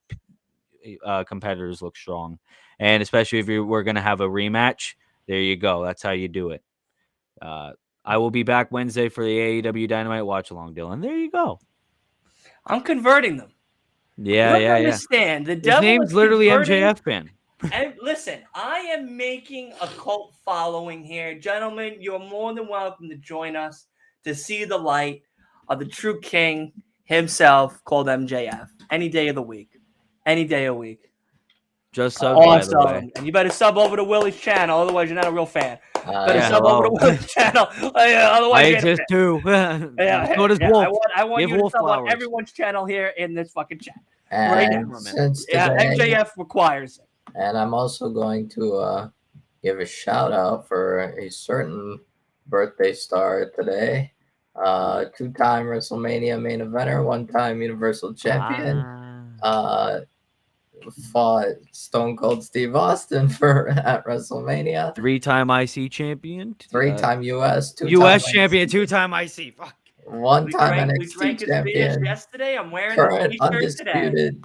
competitors look strong. And especially if we're going to have a rematch, there you go. That's how you do it. I will be back Wednesday for the AEW Dynamite watch along, Dylan. There you go. I'm converting them. Yeah, you understand. The His devil name's is literally converting. MJF fan. And listen, I am making a cult following here. Gentlemen, you're more than welcome to join us to see the light of the true king himself called MJF any day of the week. Any day a week. Just sub, by the way. Awesome. And you better sub over to Willie's channel, otherwise you're not a real fan. Better Yeah, sub over to Willie's channel. Otherwise I you're exist too. so does Wolf. I want Give you to Wolf sub flowers. on everyone's channel here in this fucking chat. And since today, MJF requires it. And I'm also going to give a shout out for a certain birthday star today. Two-time WrestleMania main eventer, one-time Universal Champion. Fought Stone Cold Steve Austin at WrestleMania. Three-time IC champion. Three-time US. US champion. Two-time IC. Fuck. One-time we NXT drank his beers champion. yesterday. I'm wearing Current the t-shirt undisputed,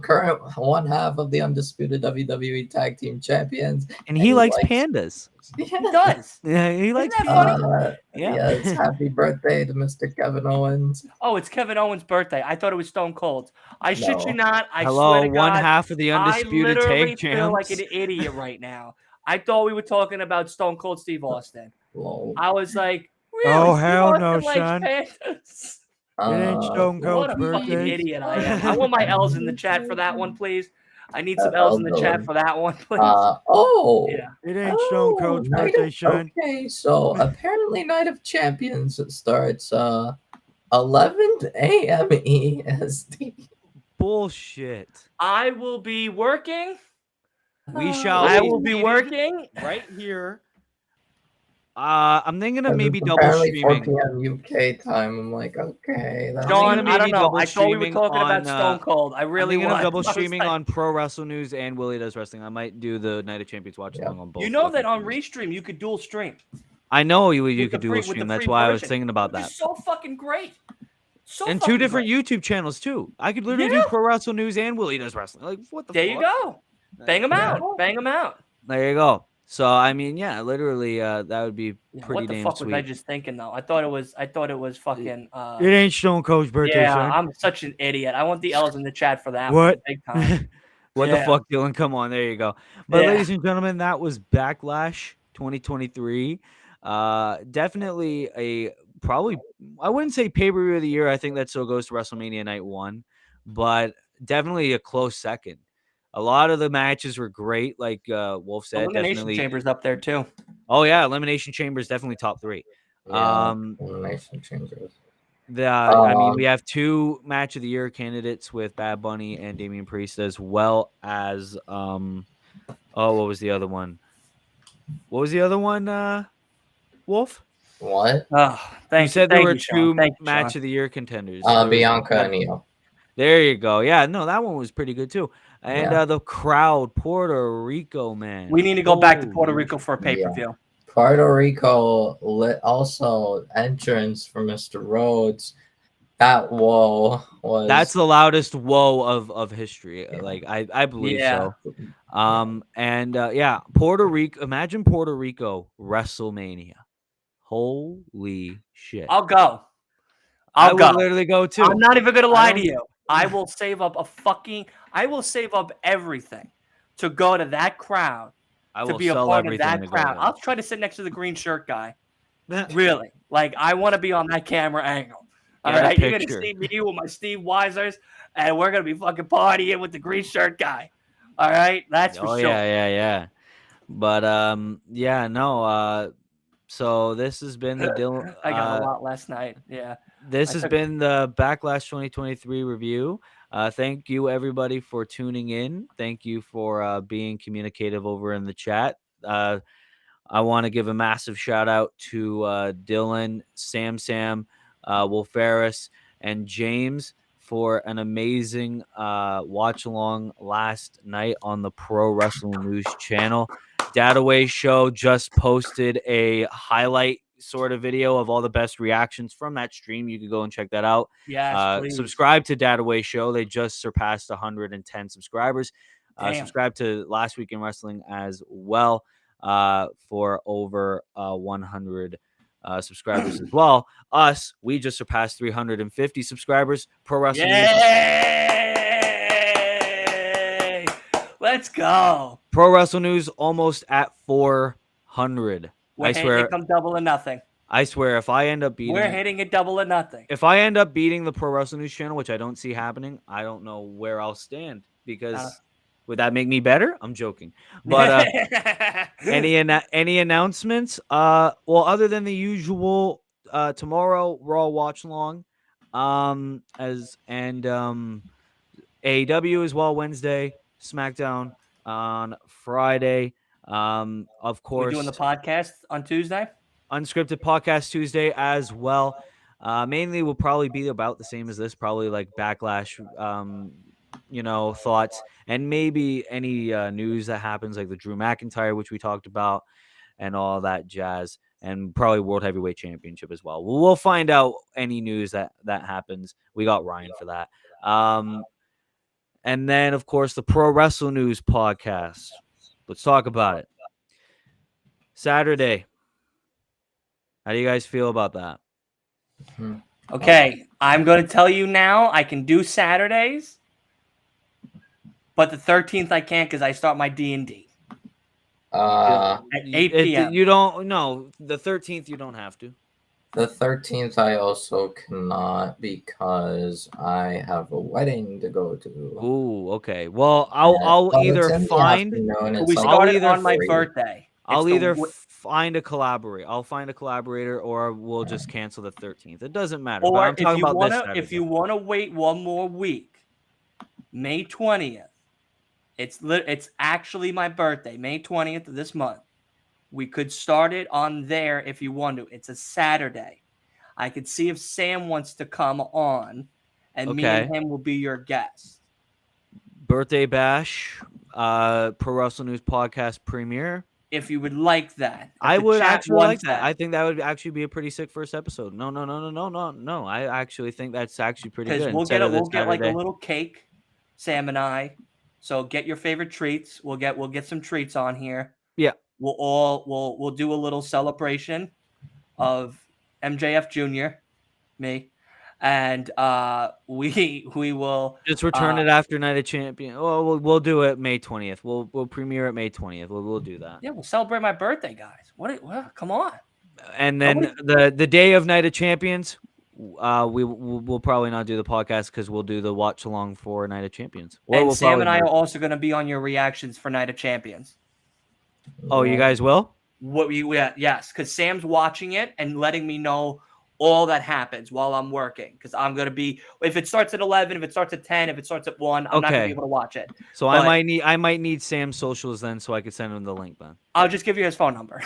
current one half of the undisputed WWE Tag Team Champions. And he likes pandas. He does. Yeah, he likes Isn't that pandas. Yes, happy birthday to Mr. Kevin Owens. Oh, it's Kevin Owens' birthday. I thought it was Stone Cold. I shit you not. I Hello, swear to one God, half of the undisputed I literally tag feel champs. like an idiot right now. I thought we were talking about Stone Cold Steve Austin. Lol. I was like, really? Oh, Steve hell Austin no, likes son. pandas? It ain't Stone What Cold's a fucking birthday. idiot I am. I want my L's in the chat for that one, please. I need some L's in the chat for that one, please. Yeah. It ain't Stone Cold's birthday, son. Okay, so apparently Night of Champions starts 11 a.m. EST. Bullshit. I will be working. We shall. I will be working right here I'm thinking of maybe It's double apparently 4 streaming. p.m. UK time. I'm like, okay, that's I'm thinking John, of I don't maybe know. double I thought we were streaming talking about on. Stone Cold. I I'm really thinking of was. double I was streaming like, on Pro Wrestle News and Willie Does Wrestling. I might do the Night of Champions watch Yeah. along on both. you know that fucking on streams. Restream you could dual stream I know you with could the dual free stream. That's why I was version, thinking about which that. is so fucking great. So And fucking two different great. YouTube channels too. I could literally do Yeah. Pro Wrestle News and Willie Does Wrestling. Like what the There fuck? you go. Bang them Yeah. out. Bang them out. There you go. So I mean, yeah, literally, that would be Yeah, pretty what the damn fuck sweet. was I just thinking though? I thought it was fucking. It ain't Stone Cold's birthday, Yeah, son. I'm such an idiot. I want the L's in the chat for that. What? One, big time. What the Yeah. fuck, Dylan? Come on, there you go. But Yeah. ladies and gentlemen, that was Backlash 2023. Definitely probably I wouldn't say pay-per-view of the year. I think that still goes to WrestleMania Night 1, but definitely a close second. A lot of the matches were great, like Wolf said. Elimination Definitely. Chamber's up there too. Oh yeah, Elimination Chamber is definitely top 3. Yeah, elimination changes. I mean, we have 2 match of the year candidates with Bad Bunny and Damian Priest, as well as what was the other one? What was the other one, Wolf? What? Oh, You said there were Sean. 2 match of the year contenders. Bianca and Io. There you go. Yeah, no, that one was pretty good too. And Yeah. the crowd, Puerto Rico, man. We need to go back to Puerto Holy Rico for a pay-per-view. Puerto Rico also entrance for Mr. Rhodes. That whoa was That's the loudest whoa of history. Yeah. Like I believe Yeah. so. Yeah, Puerto Rico. Imagine Puerto Rico WrestleMania. Holy shit! I'll go. I I'll go. would literally go too. I'm not even gonna lie to don't- you. I will save up I will save up everything to go to that crowd, I to will be a sell part of everything that to go crowd. there. I'll try to sit next to the green shirt guy. Really, like I want to be on that camera angle. All Get a right, you're gonna picture. see me with my Steve Weisers, and we're gonna be fucking partying with the green shirt guy. All right, that's for Oh sure. yeah. But yeah, no. So this has been the Dylan. I got a lot last night. Yeah. This I has took- been the Backlash 2023 review. Thank you everybody for tuning in. Thank you for being communicative over in the chat. I want to give a massive shout out to Dylan, Sam, Will Ferris, and James for an amazing watch along last night on the Pro Wrestling News channel. Dataway Show just posted a highlight sort of video of all the best reactions from that stream. You can go and check that out. Yes, please. Subscribe to Dataway Show. They just surpassed 110 subscribers. Damn. Subscribe to Last Week in Wrestling as well for over 100 subscribers as well. We just surpassed 350 subscribers. Pro Wrestling News. Yay! Let's go. Pro Wrestling News almost at 400. We're hitting it come double or nothing. I swear, if I end up beating, We're hitting it double or nothing. if I end up beating the Pro Wrestling News channel, which I don't see happening, I don't know where I'll stand because would that make me better? I'm joking. But any announcements? Well, other than the usual, tomorrow Raw watch along, AEW as well Wednesday, SmackDown on Friday. Of course, we're doing the podcast on Tuesday. Unscripted podcast Tuesday as well. Mainly will probably be about the same as this, probably like Backlash, thoughts, and maybe any news that happens, like the Drew McIntyre, which we talked about, and all that jazz, and probably World Heavyweight Championship as well. We'll find out any news that happens. We got Ryan for that. And then, of course, the Pro Wrestle News podcast. Let's talk about it. Saturday. How do you guys feel about that? Okay, I'm going to tell you now. I can do Saturdays, but the 13th I can't because I start my D&D at 8 p.m. You don't. No, the 13th you don't have to. The 13th I also cannot because I have a wedding to go to. Ooh, okay. Well, I'll either find. We started on my birthday. I'll either find a collaborator. I'll find a collaborator, or we'll just cancel the 13th. It doesn't matter. Or but I'm talking about this Saturday. if you want to wait one more week, May 20th. It's actually my birthday, May 20th of this month. We could start it on there if you want to. It's a Saturday. I could see if Sam wants to come on, and me and Okay. him will be your guest. Birthday bash, Pro Wrestling News podcast premiere. If you would like that. If I the would chat actually like wants that. I think that would actually be a pretty sick first episode. No. I actually think that's actually pretty because good. we'll Instead get of this like a Saturday. little cake, Sam and I. So get your favorite treats. We'll get some treats on here. Yeah. We'll do a little celebration of MJF Jr., me, and we will Just return it after Night of Champions. Oh, we'll do it May 20th. We'll premiere it May 20th. We'll do that. yeah, we'll celebrate my birthday, guys. What? Come on. And then the day of Night of Champions, we'll probably not do the podcast because we'll do the watch along for Night of Champions. Or And we'll Sam probably and I are merge. also going to be on your reactions for Night of Champions. Oh, you guys will? Yes, because Sam's watching it and letting me know all that happens while I'm working. Because I'm gonna be, if it starts at 11, if it starts at 10, if it starts at 1, I'm not gonna Okay. be able to watch it. So But I might need Sam's socials then, so I could send him the link then. I'll just give you his phone number.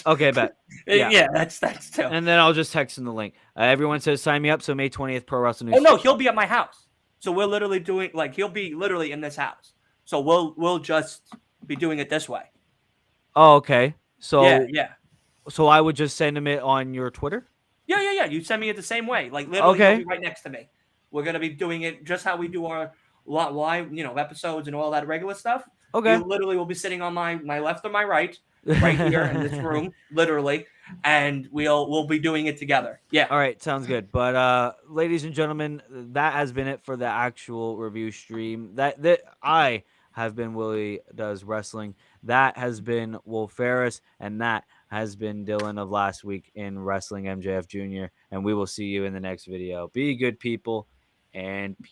Okay, bet. Yeah. Yeah, that's too. And then I'll just text him the link. Everyone says sign me up. So May 20th, Pro Wrestling Oh News. no, he'll be at my house. So we're literally doing he'll be literally in this house. So we'll just be doing it this way. Oh, okay. So Yeah. So I would just send him it on your Twitter. Yeah. You send me it the same way. Like literally, he'll Okay. be right next to me. We're gonna be doing it just how we do our live, episodes and all that regular stuff. Okay. You literally will be sitting on my left or my right here in this room, literally, and we'll be doing it together. Yeah. All right, sounds good. But ladies and gentlemen, that has been it for the actual review stream. That I have been Willie Does Wrestling. That has been Wolf Ferris, and that has been Dylan of last week in Wrestling MJF Jr. And we will see you in the next video. Be good people, and peace.